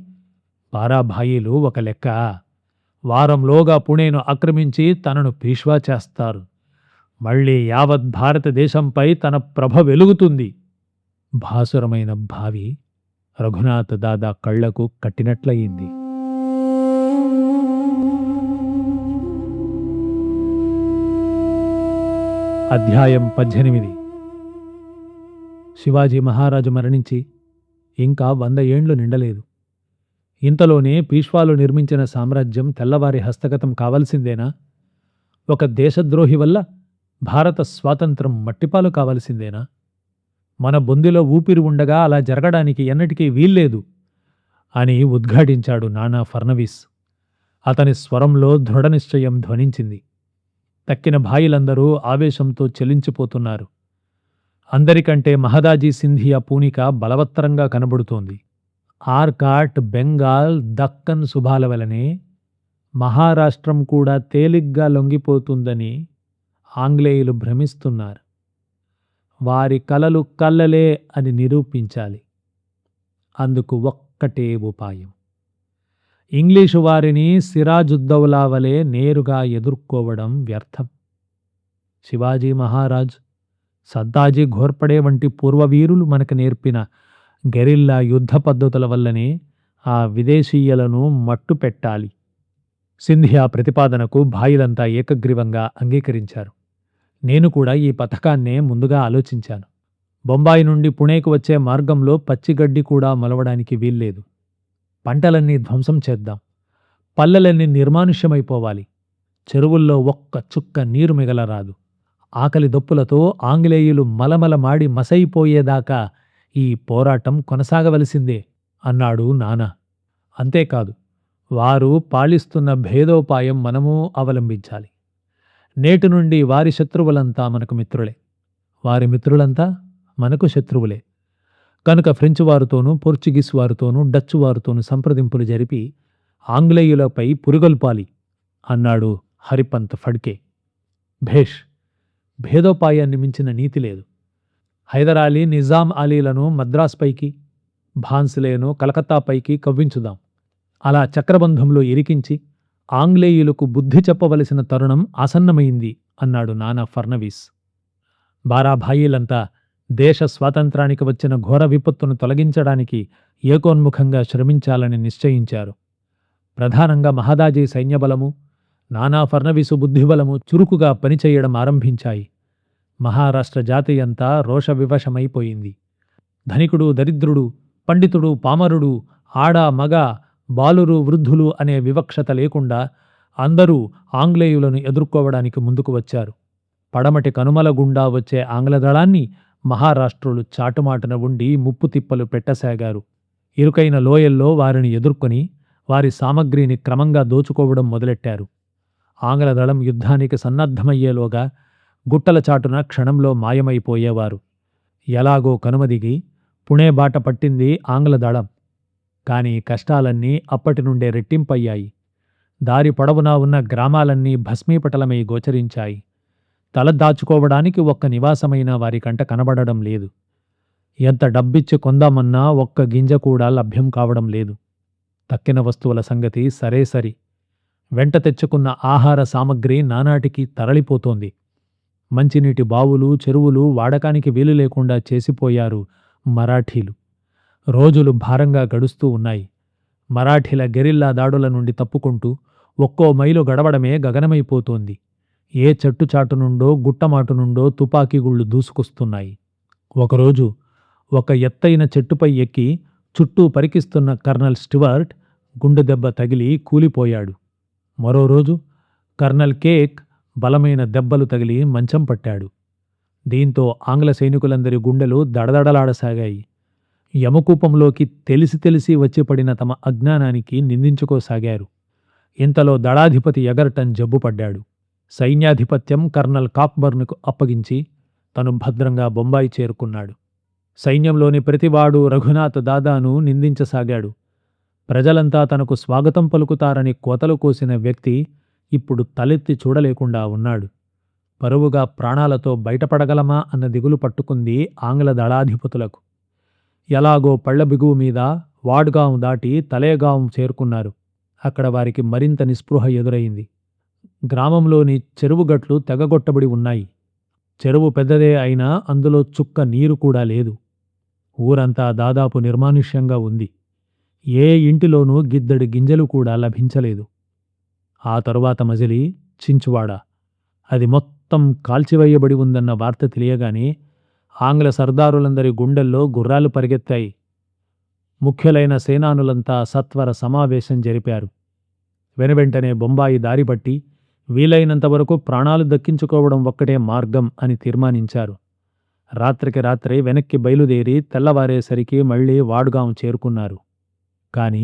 బారాభాయిలు ఒక లెక్క. వారంలోగా పుణేను ఆక్రమించి తనను పీష్వా చేస్తారు. మళ్లీ యావత్ భారతదేశంపై తన ప్రభ వెలుగుతుంది. భాసురమైన భావి రఘునాథ్ దాదా కళ్లకు కట్టినట్లయింది. అధ్యాయం 18. శివాజీ మహారాజు మరణించి ఇంకా 100 ఏండ్లు నిండలేదు. ఇంతలోనే పీష్వాలు నిర్మించిన సామ్రాజ్యం తెల్లవారి హస్తగతం కావలసిందేనా? ఒక దేశద్రోహి వల్ల భారత స్వాతంత్రం మట్టిపాలు కావలసిందేనా? మన బొందిలో ఊపిరి ఉండగా అలా జరగడానికి ఎన్నటికీ వీల్లేదు అని ఉద్ఘాటించాడు నానా ఫర్నవీస్. అతని స్వరంలో దృఢనిశ్చయం ధ్వనించింది. తక్కిన భాయిలందరూ ఆవేశంతో చెలించిపోతున్నారు. అందరికంటే మహదాజీ సింధియా పూనిక బలవత్తరంగా కనబడుతోంది. ఆర్కాట్, బెంగాల్, దక్కన్ సుభాల వలనే మహారాష్ట్రం కూడా తేలిగ్గా లొంగిపోతుందని ఆంగ్లేయులు భ్రమిస్తున్నారు. వారి కలలు కల్లలే అని నిరూపించాలి. అందుకు ఒక్కటే ఉపాయం. ఇంగ్లీషు వారిని సిరాజుద్దౌలా వలె నేరుగా ఎదుర్కోవడం వ్యర్థం. శివాజీ మహారాజ్, సద్దాజీ ఘోర్పడే వంటి పూర్వవీరులు మనకు నేర్పిన గెరిల్లా యుద్ధ పద్ధతుల వల్లనే ఆ విదేశీయులను మట్టు పెట్టాలి. సింధియా ప్రతిపాదనకు భాయిలంతా ఏకగ్రీవంగా అంగీకరించారు. నేను కూడా ఈ పథకాన్నే ముందుగా ఆలోచించాను. బొంబాయి నుండి పుణేకు వచ్చే మార్గంలో పచ్చిగడ్డి కూడా మొలవడానికి వీల్లేదు. పంటలన్నీ ధ్వంసం చేద్దాం. పల్లెలన్నీ నిర్మానుష్యమైపోవాలి. చెరువుల్లో ఒక్క చుక్క నీరు మిగలరాదు. ఆకలి దప్పులతో ఆంగ్లేయులు మలమలమాడి మసైపోయేదాకా ఈ పోరాటం కొనసాగవలసిందే అన్నాడు నానా. అంతేకాదు, వారు పాలిస్తున్న భేదోపాయం మనమూ అవలంబించాలి. నేటి నుండి వారి శత్రువులంతా మనకు మిత్రులే, వారి మిత్రులంతా మనకు శత్రువులే. కనుక ఫ్రెంచ్ వారితోనూ, పోర్చుగీస్ వారితోనూ, డచ్ వారితోనూ సంప్రదింపులు జరిపి ఆంగ్లేయులపై పురుగొల్పాలి అన్నాడు హరిపంత్ ఫడ్కే. భేష్, భేదోపాయాన్ని మించిన నీతి లేదు. హైదరాలీ, నిజాం అలీలను మద్రాస్పైకి, భాన్స్లేను కలకత్తాపైకి కవ్వించుదాం. అలా చక్రబంధంలో ఇరికించి ఆంగ్లేయులకు బుద్ధి చెప్పవలసిన తరుణం ఆసన్నమైంది అన్నాడు నానా ఫర్నవీస్. బారాభాయిలంతా దేశ స్వాతంత్రానికి వచ్చిన ఘోర విపత్తును తొలగించడానికి ఏకోన్ముఖంగా శ్రమించాలని నిశ్చయించారు. ప్రధానంగా మహదాజీ సైన్యబలము, నానా ఫర్నవీసు బుద్ధిబలము చురుకుగా పనిచేయడం ఆరంభించాయి. మహారాష్ట్ర జాతి అంతా రోషవివశమైపోయింది. ధనికుడు, దరిద్రుడు, పండితుడు, పామరుడు, ఆడ, మగ, బాలురు, వృద్ధులు అనే వివక్షత లేకుండా అందరూ ఆంగ్లేయులను ఎదుర్కోవడానికి ముందుకు వచ్చారు. పడమటి కనుమల గుండా వచ్చే ఆంగ్లదళాన్ని మహారాష్ట్రులు చాటుమాటున ఉండి ముప్పు తిప్పలు పెట్టసాగారు. ఇరుకైన లోయల్లో వారిని ఎదుర్కొని వారి సామగ్రిని క్రమంగా దోచుకోవడం మొదలెట్టారు. ఆంగ్లదళం యుద్ధానికి సన్నద్ధమయ్యేలోగా గుట్టల చాటున క్షణంలో మాయమైపోయేవారు. ఎలాగో కనుమదిగి పుణే బాట పట్టింది ఆంగ్లదళం. కాని కష్టాలన్నీ అప్పటి నుండే రెట్టింపయ్యాయి. దారి పొడవునా ఉన్న గ్రామాలన్నీ భస్మీపటలమై గోచరించాయి. తల దాచుకోవడానికి ఒక్క నివాసమైనా వారికంట కనబడడం లేదు. ఎంత డబ్బిచ్చి కొందామన్నా ఒక్క గింజ కూడా లభ్యం కావడం లేదు. తక్కిన వస్తువుల సంగతి సరే సరి. వెంట తెచ్చుకున్న ఆహార సామగ్రి నానాటికి తరలిపోతోంది. మంచినీటి బావులు, చెరువులు వాడకానికి వీలు లేకుండా చేసిపోయారు మరాఠీలు. రోజులు భారంగా గడుస్తూ ఉన్నాయి. మరాఠీల గెరిల్లా దాడుల నుండి తప్పుకుంటూ ఒక్కో మైలు గడవడమే గగనమైపోతోంది. ఏ చెట్టుచాటు నుండో, గుట్టమాటు నుండో తుపాకీగుళ్ళు దూసుకొస్తున్నాయి. ఒకరోజు ఒక ఎత్తైన చెట్టుపై ఎక్కి చుట్టూ పరికిస్తున్న కర్నల్ స్టివర్ట్ గుండె దెబ్బ తగిలి కూలిపోయాడు. మరో రోజు కర్నల్ కేక్ బలమైన దెబ్బలు తగిలి మంచం పట్టాడు. దీంతో ఆంగ్ల సైనికులందరి గుండెలు దడదడలాడసాగాయి. యమకూపంలోకి తెలిసి తెలిసి వచ్చిపడిన తమ అజ్ఞానానికి నిందించుకోసాగారు. ఇంతలో దళాధిపతి ఎగర్టన్ జబ్బుపడ్డాడు. సైన్యాధిపత్యం కర్నల్ కాక్బర్న్కు అప్పగించి తను భద్రంగా బొంబాయి చేరుకున్నాడు. సైన్యంలోని ప్రతివాడు రఘునాథ్ దాదాను నిందించసాగాడు. ప్రజలంతా తనకు స్వాగతం పలుకుతారని కోతలు కోసిన వ్యక్తి ఇప్పుడు తలెత్తి చూడలేకుండా ఉన్నాడు. పరువుగా ప్రాణాలతో బయటపడగలమా అన్న దిగులు పట్టుకుంది ఆంగ్ల దళాధిపతులకు. ఎలాగో పళ్ల బిగువు మీద వాడ్గాం దాటి తలేగాం చేరుకున్నారు. అక్కడ వారికి మరింత నిస్పృహ ఎదురైంది. గ్రామంలోని చెరువుగట్లు తెగగొట్టబడి ఉన్నాయి. చెరువు పెద్దదే అయినా అందులో చుక్క నీరు కూడా లేదు. ఊరంతా దాదాపు నిర్మానుష్యంగా ఉంది. ఏ ఇంటిలోనూ గిద్దడి గింజలు కూడా లభించలేదు. ఆ తరువాత మజిలీ చించువాడ. అది మొత్తం కాల్చివేయబడి ఉందన్న వార్త తెలియగానే ఆంగ్ల సర్దారులందరి గుండెల్లో గుర్రాలు పరిగెత్తాయి. ముఖ్యులైన సేనానులంతా సత్వర సమావేశం జరిపారు. వెనువెంటనే బొంబాయి దారిపట్టి వీలైనంతవరకు ప్రాణాలు దక్కించుకోవడం ఒక్కటే మార్గం అని తీర్మానించారు. రాత్రికి రాత్రే వెనక్కి బయలుదేరి తెల్లవారేసరికి మళ్లీ వాడ్గాం చేరుకున్నారు. కాని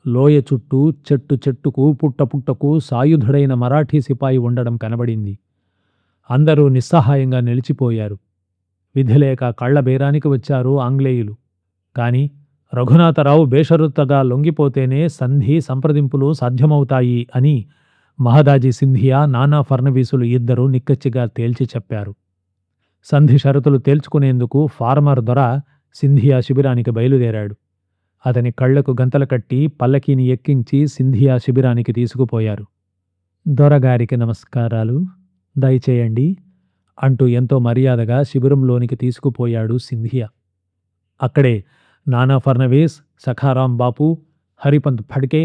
లోయ చుట్టూ చెట్టు చెట్టుకు పుట్ట పుట్టకు సాయుధుడైన మరాఠీ సిపాయి ఉండడం కనబడింది. అందరూ నిస్సహాయంగా నిలిచిపోయారు. విధిలేక కళ్లబేరానికి వచ్చారు ఆంగ్లేయులు. కాని రఘునాథరావు బేషరతుగా లొంగిపోతేనే సంధి సంప్రదింపులు సాధ్యమవుతాయి అని మహదాజీ సింధియా, నానా ఫర్నవీసులు ఇద్దరూ నిక్కచ్చిగా తేల్చి చెప్పారు. సంధి షరతులు తేల్చుకునేందుకు ఫార్మర్ దొర సింధియా శిబిరానికి బయలుదేరాడు. అతని కళ్లకు గంతలు కట్టి పల్లకీని ఎక్కించి సింధియా శిబిరానికి తీసుకుపోయారు. దొరగారికి నమస్కారాలు, దయచేయండి అంటూ ఎంతో మర్యాదగా శిబిరంలోనికి తీసుకుపోయాడు సింధియా. అక్కడే నానా ఫర్నవీస్, సఖారాం బాపు, హరిపంత్ ఫడ్కే,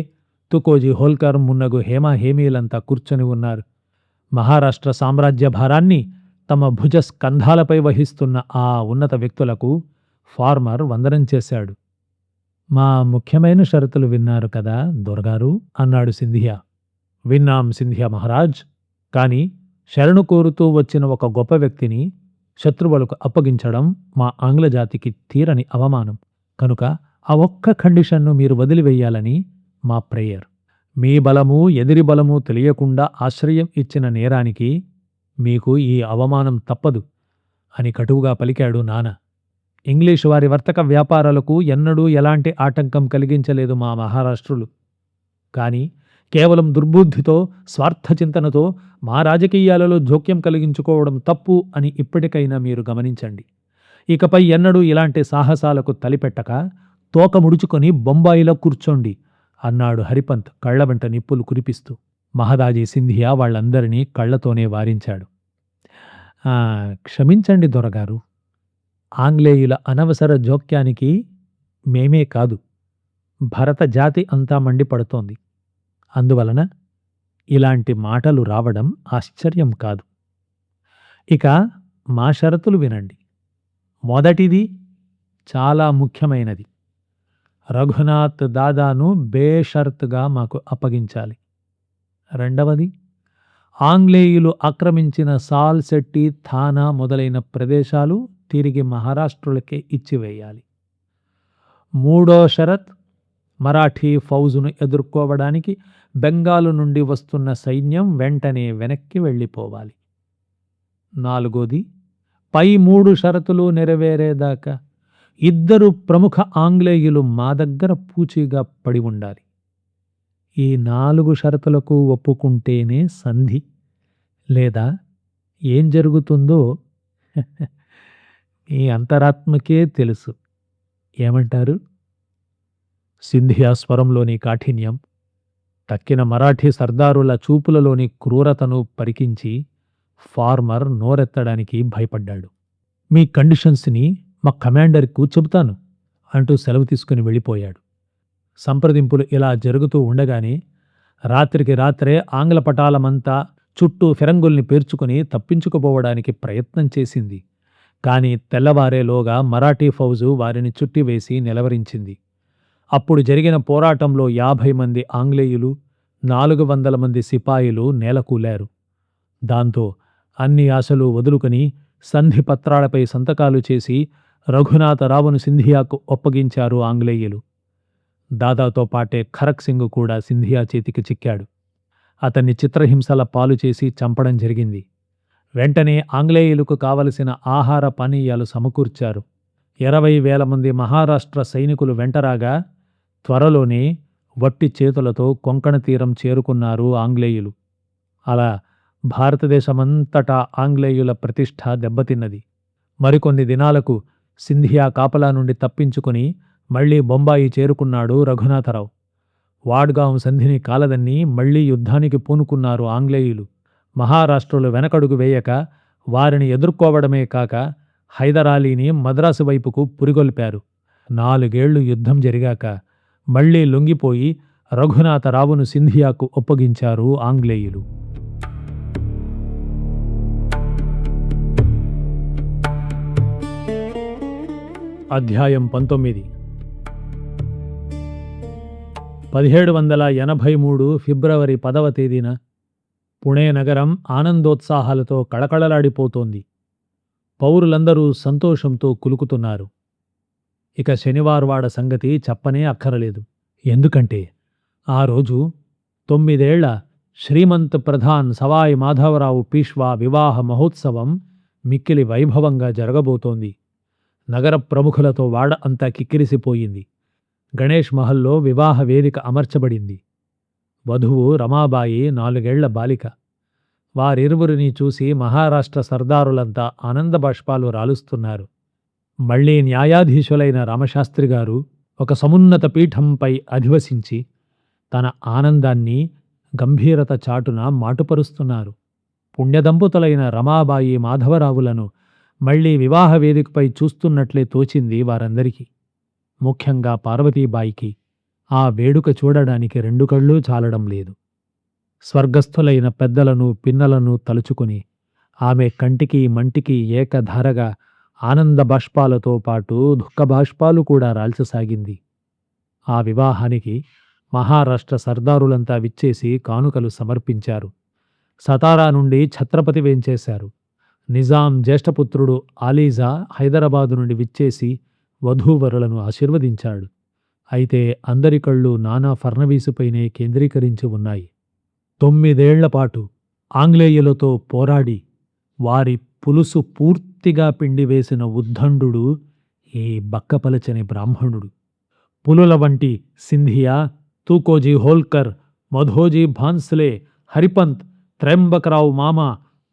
తుకోజీ హోల్కర్ మున్నగు హేమీలంతా కూర్చొని ఉన్నారు. మహారాష్ట్ర సామ్రాజ్య భారాన్ని తమ భుజ స్కంధాలపై వహిస్తున్న ఆ ఉన్నత వ్యక్తులకు ఫార్మర్ వందనం చేశాడు. మా ముఖ్యమైన షరతులు విన్నారు కదా దొరగారు అన్నాడు సింధియా. విన్నాం సింధియా మహారాజ్, కాని శరణు కోరుతూ వచ్చిన ఒక గొప్ప వ్యక్తిని శత్రువులకు అప్పగించడం మా ఆంగ్లజాతికి తీరని అవమానం. కనుక ఆ ఒక్క కండిషన్ను మీరు వదిలివేయాలని మా ప్రేయర్. మీ బలము ఎదిరి బలము తెలియకుండా ఆశ్రయం ఇచ్చిన నేరానికి మీకు ఈ అవమానం తప్పదు అని కటువుగా పలికాడు నాన్న. ఇంగ్లీషు వారి వర్తక వ్యాపారాలకు ఎన్నడూ ఎలాంటి ఆటంకం కలిగించలేదు మా మహారాష్ట్రులు. కాని కేవలం దుర్బుద్ధితో, స్వార్థచింతనతో మా రాజకీయాలలో జోక్యం కలిగించుకోవడం తప్పు అని ఇప్పటికైనా మీరు గమనించండి. ఇకపై ఎన్నడూ ఇలాంటి సాహసాలకు తలిపెట్టక తోక ముడుచుకొని బొంబాయిలో కూర్చోండి అన్నాడు హరిపంత్ కళ్లవెంట నిప్పులు కురిపిస్తూ. మహదాజీ సింధియా వాళ్లందరినీ కళ్లతోనే వారించాడు. క్షమించండి దొరగారు, ఆంగ్లేయుల అనవసర జోక్యానికి మేమే కాదు, భరత జాతి అంతా మండిపడుతోంది. అందువలన ఇలాంటి మాటలు రావడం ఆశ్చర్యం కాదు. ఇక మా షరతులు వినండి. మొదటిది చాలా ముఖ్యమైనది. రఘునాథ్ దాదాను బేషరతుగా మాకు అప్పగించాలి. రెండవది, ఆంగ్లేయులు ఆక్రమించిన సాల్శెట్టి, థానా మొదలైన ప్రదేశాలు తిరిగి మహారాష్ట్రులకే ఇచ్చివేయాలి. మూడో షరత్, మరాఠీ ఫౌజును ఎదుర్కోవడానికి బెంగాలు నుండి వస్తున్న సైన్యం వెంటనే వెనక్కి వెళ్ళిపోవాలి. నాలుగోది, పై మూడు షరతులు నెరవేరేదాకా ఇద్దరు ప్రముఖ ఆంగ్లేయులు మా దగ్గర పూచీగా పడి ఉండాలి. ఈ 4 షరతులకు ఒప్పుకుంటేనే సంధి, లేదా ఏం జరుగుతుందో ఈ అంతరాత్మకే తెలుసు. ఏమంటారు? సింధియా స్వరంలోని కాఠిన్యం, తక్కిన మరాఠీ సర్దారుల చూపులలోని క్రూరతను పరికించి ఫార్మర్ నోరెత్తడానికి భయపడ్డాడు. మీ కండిషన్స్ని మా కమాండర్కు చెబుతాను అంటూ సెలవు తీసుకుని వెళ్ళిపోయాడు. సంప్రదింపులు ఇలా జరుగుతూ ఉండగానే రాత్రికి రాత్రే ఆంగ్ల పటాలమంతా చుట్టూ ఫిరంగుల్ని పేర్చుకుని తప్పించుకుపోవడానికి ప్రయత్నం చేసింది. కాని తెల్లవారేలోగా మరాఠీ ఫౌజు వారిని చుట్టివేసి నిలవరించింది. అప్పుడు జరిగిన పోరాటంలో 50 మంది ఆంగ్లేయులు, 400 మంది సిపాయిలు నేలకూలారు. దాంతో అన్ని ఆశలు వదులుకొని సంధి పత్రాలపై సంతకాలు చేసి రఘునాథరావును సింధియాకు ఒప్పగించారు ఆంగ్లేయులు. దాదాతో పాటే ఖరక్ సింగ్ కూడా సింధియా చేతికి చిక్కాడు. అతన్ని చిత్రహింసల పాలు చేసి చంపడం జరిగింది. వెంటనే ఆంగ్లేయులకు కావలసిన ఆహార పానీయాలు సమకూర్చారు. 20,000 మంది మహారాష్ట్ర సైనికులు వెంటరాగా త్వరలోనే వట్టి చేతులతో కొంకణ తీరం చేరుకున్నారు ఆంగ్లేయులు. అలా భారతదేశమంతటా ఆంగ్లేయుల ప్రతిష్ఠ దెబ్బతిన్నది. మరికొన్ని దినాలకు సింధియా కాపలా నుండి తప్పించుకుని మళ్లీ బొంబాయి చేరుకున్నాడు రఘునాథరావు. వాడ్గాం సంధిని కాలదన్ని మళ్లీ యుద్ధానికి పూనుకున్నారు ఆంగ్లేయులు. మహారాష్ట్రులు వెనకడుగు వేయక వారిని ఎదుర్కోవడమే కాక హైదరాలీని మద్రాసు వైపుకు పురిగొల్పారు. 4 ఏళ్లు యుద్ధం జరిగాక మళ్లీ లొంగిపోయి రఘునాథరావును సింధియాకు ఒప్పగించారు ఆంగ్లేయులు. అధ్యాయం 19. 1783 ఫిబ్రవరి 10వ తేదీన పుణే నగరం ఆనందోత్సాహాలతో కళకళలాడిపోతోంది. పౌరులందరూ సంతోషంతో కులుకుతున్నారు. ఇక శనివారవాడ సంగతి చెప్పనే అక్కరలేదు. ఎందుకంటే ఆ రోజు 9 ఏళ్ల శ్రీమంత్ ప్రధాన్ సవాయి మాధవరావు పీష్వా వివాహ మహోత్సవం మిక్కిలి వైభవంగా జరగబోతోంది. నగర ప్రముఖులతో వాడ అంతా కిక్కిరిసిపోయింది. గణేష్ మహల్లో వివాహ వేదిక అమర్చబడింది. వధువు రమాబాయి 4 ఏళ్ల బాలిక. వారిరువురిని చూసి మహారాష్ట్ర సర్దారులంతా ఆనందబాష్పాలు రాలుస్తున్నారు. మళ్లీ న్యాయాధీశులైన రామశాస్త్రిగారు ఒక సమున్నత పీఠంపై అధివసించి తన ఆనందాన్ని గంభీరత చాటున మాటుపరుస్తున్నారు. పుణ్యదంపతులైన రమాబాయి మాధవరావులను మళ్లీ వివాహ వేదికపై చూస్తున్నట్లే తోచింది వారందరికీ. ముఖ్యంగా పార్వతీబాయికి ఆ వేడుక చూడడానికి 2 కళ్ళూ చాలడం లేదు. స్వర్గస్థులైన పెద్దలను పిన్నలను తలుచుకుని ఆమె కంటికి మంటికి ఏకధారగా ఆనంద బాష్పాలతో పాటు దుఃఖబాష్పాలు కూడా రాల్చసాగింది. ఆ వివాహానికి మహారాష్ట్ర సర్దారులంతా విచ్చేసి కానుకలు సమర్పించారు. సతారా నుండి ఛత్రపతి వేంచేశారు. నిజాం జ్యేష్ఠపుత్రుడు ఆలీజా హైదరాబాదు నుండి విచ్చేసి వధూవరులను ఆశీర్వదించాడు. అయితే అందరి కళ్ళు నానా ఫర్నవీసుపైనే కేంద్రీకరించి ఉన్నాయి. 9 ఏళ్లపాటు ఆంగ్లేయులతో పోరాడి వారి పులుసు పూర్తిగా పిండివేసిన ఉద్దండు ఈ బక్కపలచని బ్రాహ్మణుడు. పులుల వంటి సింధియా, తూకోజీ హోల్కర్, మధోజీ భాన్స్లే, హరిపంత్, త్రయంబకరావు మామ,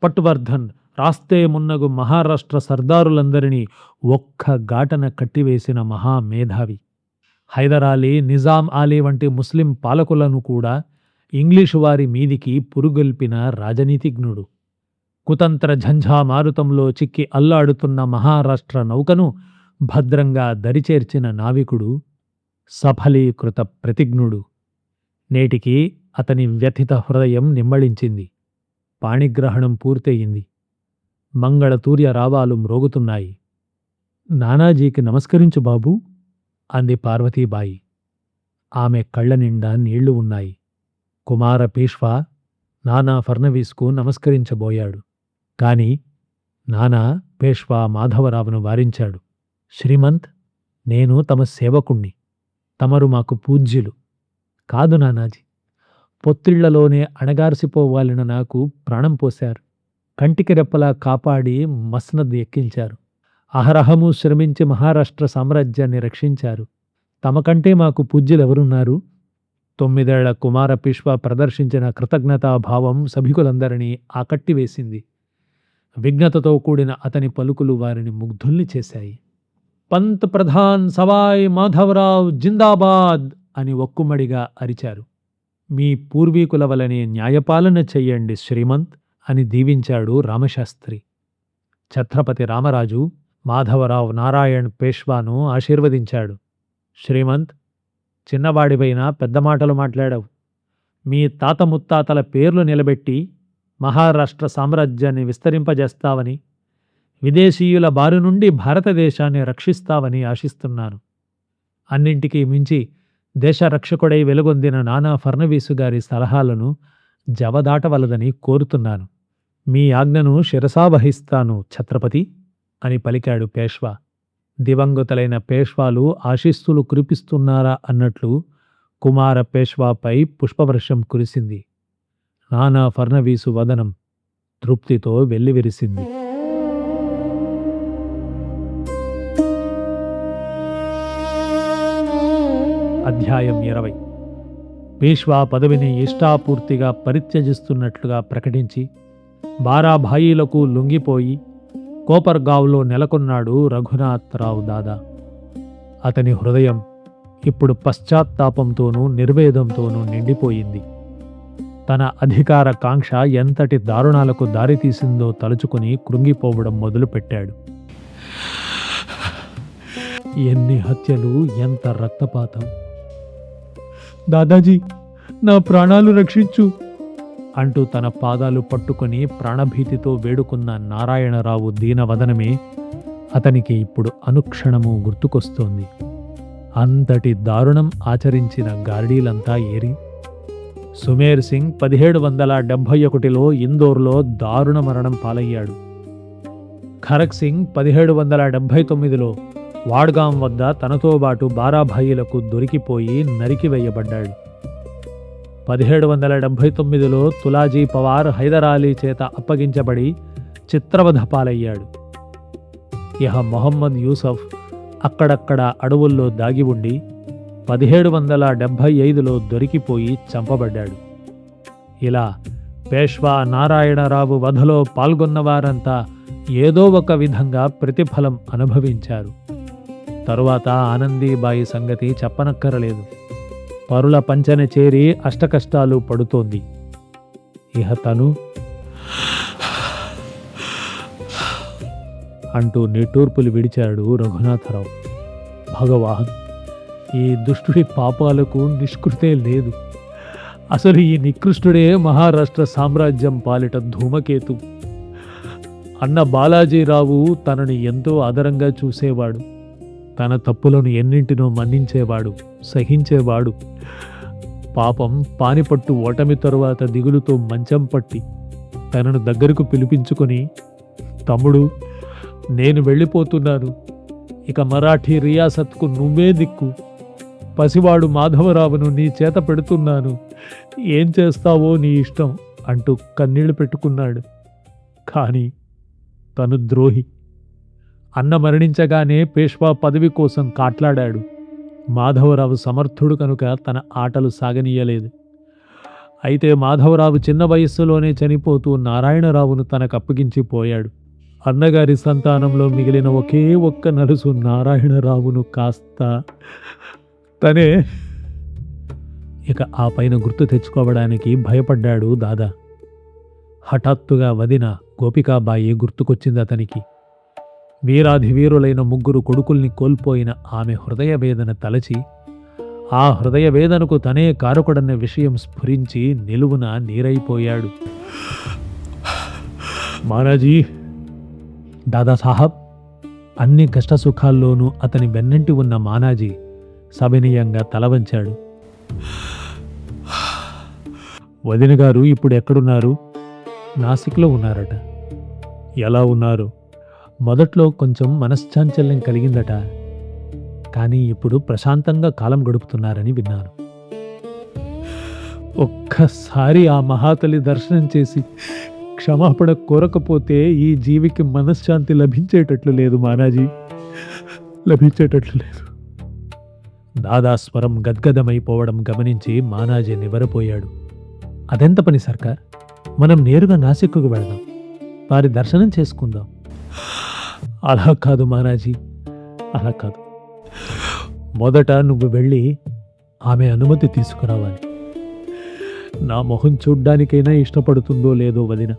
పట్వర్ధన్, రాస్తే మున్నగు మహారాష్ట్ర సర్దారులందరినీ ఒక్క గాటన కట్టివేసిన మహామేధావి. హైదరాలీ, నిజాం ఆలీ వంటి ముస్లిం పాలకులను కూడా ఇంగ్లీషు వారి మీదికి పురుగొల్పిన రాజనీతిజ్ఞుడు. కుతంత్ర ఝంఝామారుతంలో చిక్కి అల్లాడుతున్న మహారాష్ట్ర నౌకను భద్రంగా దరిచేర్చిన నావికుడు, సఫలీకృత ప్రతిజ్ఞుడు. నేటికి అతని వ్యథిత హృదయం నిమ్మళించింది. పాణిగ్రహణం పూర్తయింది. మంగళతూర్య రావాలు మ్రోగుతున్నాయి. నానాజీకి నమస్కరించు బాబూ అంది పార్వతీబాయి. ఆమె కళ్ళ నిండా నీళ్లు ఉన్నాయి. కుమార పీష్వా నానా ఫర్నవీస్కు నమస్కరించబోయాడు. కాని నానా పేష్వా మాధవరావును వారించాడు. శ్రీమంత్, నేను తమ సేవకుణ్ణి. తమరు మాకు పూజ్యులు. కాదు నానాజీ, పొత్తిళ్లలోనే అణగార్సిపోవాలిన నాకు ప్రాణం పోశారు. కంటికి రెప్పలా కాపాడి మస్నద్ ఎక్కించారు. అహరహము శ్రమించి మహారాష్ట్ర సామ్రాజ్యాన్ని రక్షించారు. తమకంటే మాకు పూజ్యులెవరున్నారు? 9 ఏళ్ల కుమార పీష్వా ప్రదర్శించిన కృతజ్ఞతాభావం సభికులందరినీ ఆకట్టివేసింది. విఘ్నతతో కూడిన అతని పలుకులు వారిని ముగ్ధుల్ని చేశాయి. పంత్ ప్రధాన్ సవాయ్ మాధవరావ్ జిందాబాద్ అని ఒక్కుమడిగా అరిచారు. మీ పూర్వీకుల వలనే న్యాయపాలన చెయ్యండి శ్రీమంత్ అని దీవించాడు రామశాస్త్రి. ఛత్రపతి రామరాజు మాధవరావు నారాయణ్ పేష్వాను ఆశీర్వదించాడు. శ్రీమంత్, చిన్నవాడిపైనా పెద్ద మాటలు మాట్లాడావు. మీ తాత ముత్తాతల పేర్లు నిలబెట్టి మహారాష్ట్ర సామ్రాజ్యాన్ని విస్తరింపజేస్తావని, విదేశీయుల బారి నుండి భారతదేశాన్ని రక్షిస్తావని ఆశిస్తున్నాను. అన్నింటికీ మించి దేశరక్షకుడై వెలుగొందిన నానా ఫర్నవీసు గారి సలహాలను జవదాటవలదని కోరుతున్నాను. మీ ఆజ్ఞను శిరసావహిస్తాను ఛత్రపతి అని పలికాడు పేష్వా. దివంగతులైన పేష్వాలు ఆశీస్సులు కురిపిస్తున్నారా అన్నట్లు కుమార పేష్వాపై పుష్పవర్షం కురిసింది. నానా ఫర్నవీసు వదనం తృప్తితో వెల్లివిరిసింది. అధ్యాయం 20. పేష్వా పదవిని ఇష్టాపూర్తిగా పరిత్యజిస్తున్నట్లుగా ప్రకటించి బారాభాయిలకు లొంగిపోయి కోపర్గావ్లో నెలకొన్నాడు రఘునాథరావు దాదా. అతని హృదయం ఇప్పుడు పశ్చాత్తాపంతోనూ నిర్వేదంతోనూ నిండిపోయింది. తన అధికార కాంక్ష ఎంతటి దారుణాలకు దారితీసిందో తలుచుకుని కృంగిపోవడం మొదలుపెట్టాడు. ఎన్ని హత్యలు, ఎంత రక్తపాతం! దాదాజీ, నా ప్రాణాలు రక్షించు అంటూ తన పాదాలు పట్టుకొని ప్రాణభీతితో వేడుకున్న నారాయణరావు దీనవదనమే అతనికి ఇప్పుడు అనుక్షణము గుర్తుకొస్తోంది. అంతటి దారుణం ఆచరించిన గార్డీలంతా ఏరి? సుమేర్ సింగ్ 1771లో ఇందోర్లో దారుణ మరణం పాలయ్యాడు. ఖరక్ సింగ్ 1779లో వాడ్గాం వద్ద తనతో బాటు బారాభాయిలకు దొరికిపోయి నరికివేయబడ్డాడు. 1779లో తులాజీ పవార్ హైదరాలీ చేత అప్పగించబడి చిత్రవధ పాలయ్యాడు. ఇహ మొహమ్మద్ యూసఫ్ అక్కడక్కడ అడవుల్లో దాగి ఉండి 1775లో దొరికిపోయి చంపబడ్డాడు. ఇలా పేష్వా నారాయణరావు వధలో పాల్గొన్నవారంతా ఏదో ఒక విధంగా ప్రతిఫలం అనుభవించారు. తరువాత ఆనందీబాయి సంగతి చెప్పనక్కరలేదు. పరుల పంచన చేరి అష్టకష్టాలు పడుతోంది. ఇహ తను అంటూ నిట్టూర్పులు విడిచాడు రఘునాథరావు. భగవాన్, ఈ దుష్టుడి పాపాలకు నిష్కృతే లేదు. అసలు ఈ నికృష్టుడే మహారాష్ట్ర సామ్రాజ్యం పాలిట ధూమకేతు. అన్న బాలాజీరావు తనని ఎంతో ఆదరంగా చూసేవాడు. తన తప్పులను ఎన్నింటినో మన్నించేవాడు, సహించేవాడు. పాపం పానిపట్టు ఓటమి తరువాత దిగులుతో మంచం పట్టి తనను దగ్గరకు పిలిపించుకొని, తమ్ముడు, నేను వెళ్ళిపోతున్నాను. ఇక మరాఠీ రియాసత్కు నువ్వే దిక్కు. పసివాడు మాధవరావును నీ చేత పెడుతున్నాను. ఏం చేస్తావో నీ ఇష్టం అంటూ కన్నీళ్లు పెట్టుకున్నాడు. కానీ తను ద్రోహి. అన్న మరణించగానే పేష్వా పదవి కోసం కాట్లాడాడు. మాధవరావు సమర్థుడు కనుక తన ఆటలు సాగనీయలేదు. అయితే మాధవరావు చిన్న వయస్సులోనే చనిపోతూ నారాయణరావును తనకు అప్పగించిపోయాడు. అన్నగారి సంతానంలో మిగిలిన ఒకే ఒక్క నలుసు నారాయణరావును కాస్త తనే. ఇక ఆ పైన గుర్తు తెచ్చుకోవడానికి భయపడ్డాడు దాదా. హఠాత్తుగా వదిన గోపికాబాయి గుర్తుకొచ్చింది అతనికి. వీరాధివీరులైన 3 కొడుకుల్ని కోల్పోయిన ఆమె హృదయవేదన తలచి, ఆ హృదయవేదనకు తనే కారకుడన్న విషయం స్ఫురించి నిలువున నీరైపోయాడు. మానాజీ, దాదాసాహబ్, అన్ని కష్టసుఖాల్లోనూ అతని వెన్నంటి ఉన్న మానాజీ సవినయంగా తలవంచాడు. వదిన గారు ఇప్పుడు ఎక్కడున్నారు? నాసిక్లో ఉన్నారట. ఎలా ఉన్నారు? మొదట్లో కొంచెం మనశ్చాంచల్యం కలిగిందట. కానీ ఇప్పుడు ప్రశాంతంగా కాలం గడుపుతున్నారని విన్నాను. ఒక్కసారి ఆ మహాతల్లి దర్శనం చేసి క్షమాపణ కోరకపోతే ఈ జీవికి మనశ్శాంతి లభించేటట్లు లేదు మానాజీ, లభించేటట్లు లేదు. దాదా స్వరం గద్గదమైపోవడం గమనించి మానాజీ నివ్వెరపోయాడు. అదెంత పని సర్కార్, మనం నేరుగా నాసిక్కు వెళదాం, వారి దర్శనం చేసుకుందాం. అలా కాదు మానాజీ, అలా కాదు. మొదట నువ్వు వెళ్ళి ఆమె అనుమతి తీసుకురావాలి. నా మొహం చూడ్డానికైనా ఇష్టపడుతుందో లేదో వదిన.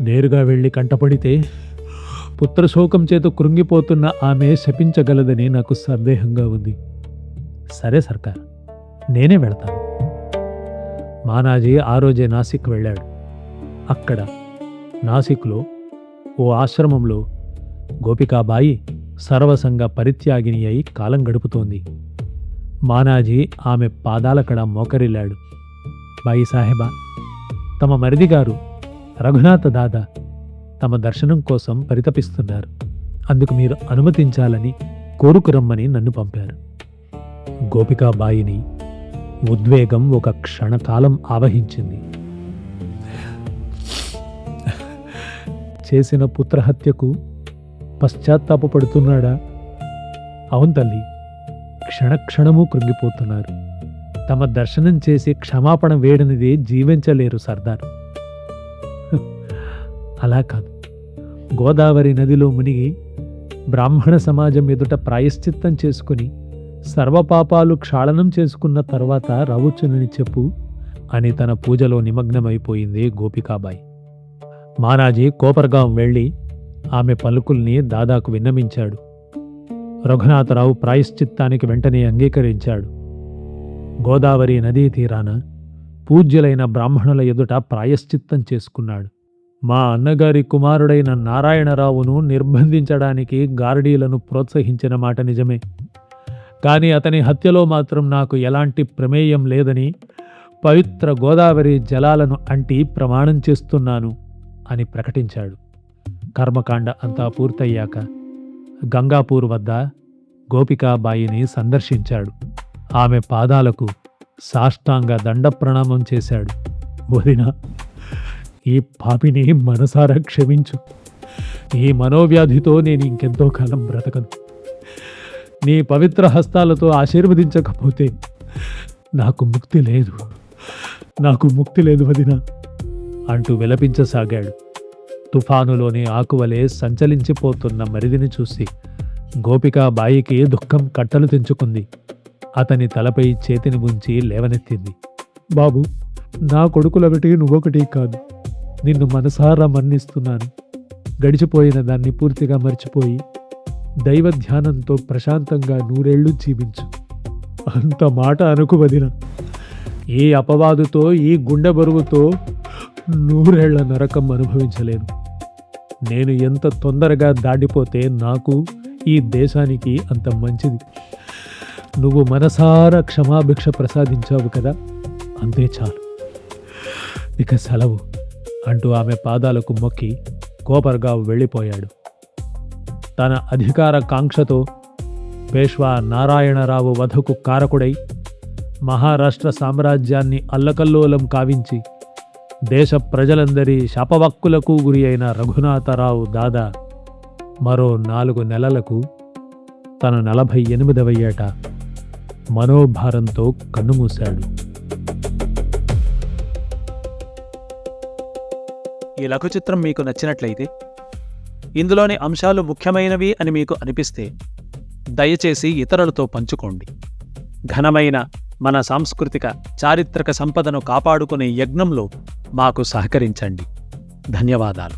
నేరుగా వెళ్ళి కంటపడితే పుత్రశోకం చేత కృంగిపోతున్న ఆమె శపించగలదని నాకు సందేహంగా ఉంది. సరే సర్కార్, నేనే వెళతాను. మానాజీ ఆ రోజే నాసిక్ వెళ్ళాడు. అక్కడ నాసిక్లో ఓ ఆశ్రమంలో గోపికాబాయి సర్వసంగ పరిత్యాగిని అయి కాలం గడుపుతోంది. మానాజీ ఆమె పాదాలకడ మోకరిల్లాడు. బాయి సాహెబా, తమ మరిదిగారు రఘునాథ దాదా తమ దర్శనం కోసం పరితపిస్తున్నారు. అందుకు మీరు అనుమతించాలని కోరుకురమ్మని నన్ను పంపారు. గోపికాబాయిని ఉద్వేగం ఒక క్షణకాలం ఆవహించింది. చేసిన పుత్రహత్యకు పశ్చాత్తాపడుతున్నాడా? అవును తల్లి, క్షణక్షణము కృంగిపోతున్నారు. తమ దర్శనం చేసి క్షమాపణ వేడనిది జీవించలేరు సర్దార్. అలా కాదు, గోదావరి నదిలో మునిగి బ్రాహ్మణ సమాజం ఎదుట ప్రాయశ్చిత్తం చేసుకుని సర్వపాపాలు క్షాళనం చేసుకున్న తర్వాత రావచ్చునని చెప్పు అని తన పూజలో నిమగ్నమైపోయింది గోపికాబాయి. మానాజీ కోపర్గాం వెళ్ళి ఆమె పలుకుల్ని దాదాకు విన్నమించాడు. రఘునాథరావు ప్రాయశ్చిత్తానికి వెంటనే అంగీకరించాడు. గోదావరి నదీ తీరాన పూజ్యులైన బ్రాహ్మణుల ఎదుట ప్రాయశ్చిత్తం చేసుకున్నాడు. మా అన్నగారి కుమారుడైన నారాయణరావును నిర్బంధించడానికి గారడీలను ప్రోత్సహించిన మాట నిజమే, కాని అతని హత్యలో మాత్రం నాకు ఎలాంటి ప్రమేయం లేదని పవిత్ర గోదావరి జలాలను అంటి ప్రమాణం చేస్తున్నాను అని ప్రకటించాడు. కర్మకాండ అంతా పూర్తయ్యాక గంగాపూర్ వద్ద గోపికాబాయిని సందర్శించాడు. ఆమె పాదాలకు సాష్టాంగ దండ ప్రణామం చేశాడు. వదినా, ఈ పాపిని మనసారా క్షమించు. ఈ మనోవ్యాధితో నేను ఇంకెంతో కాలం బ్రతకను. నీ పవిత్ర హస్తాలతో ఆశీర్వదించకపోతే నాకు ముక్తి లేదు, నాకు ముక్తి లేదు వదినా అంటూ విలపించసాగాడు. తుఫానులోని ఆకువలే సంచలించిపోతున్న మరిదిని చూసి గోపికాబాయికి దుఃఖం కట్టలు తెంచుకుంది. అతని తలపై చేతిని ఉంచి లేవనెత్తింది. బాబు, నా కొడుకులొకటి నువ్వొకటి కాదు. నిన్ను మనసారా మన్నిస్తున్నాను. గడిచిపోయిన దాన్ని పూర్తిగా మర్చిపోయి దైవ ధ్యానంతో ప్రశాంతంగా 100 ఏళ్ళు జీవించు. అంత మాట అనుకు వదిన. ఈ అపవాదుతో, ఈ గుండె బరువుతో 100 ఏళ్ల నరకం అనుభవించలేను. నేను ఎంత తొందరగా దాటిపోతే నాకు, ఈ దేశానికి అంత మంచిది. నువ్వు మనసారా క్షమాభిక్ష ప్రసాదించావు కదా, అంతే చాలు. ఇక సెలవు అంటూ ఆమె పాదాలకు మొక్కి కోపర్గావ్ వెళ్ళిపోయాడు. తన అధికార కాంక్షతో పేష్వా నారాయణరావు వధకు కారకుడై మహారాష్ట్ర సామ్రాజ్యాన్ని అల్లకల్లోలం కావించి దేశ ప్రజలందరి శాపవాక్కులకు గురి అయిన రఘునాథరావు దాదా మరో 4 నెలలకు తన 48వ ఏట మనోభారంతో కన్నుమూశాడు. ఈ లఘుచిత్రం మీకు నచ్చినట్లయితే, ఇందులోని అంశాలు ముఖ్యమైనవి అని మీకు అనిపిస్తే దయచేసి ఇతరులతో పంచుకోండి. ఘనమైన మన సాంస్కృతిక చారిత్రక సంపదను కాపాడుకునే యజ్ఞంలో మాకు సహకరించండి. ధన్యవాదాలు.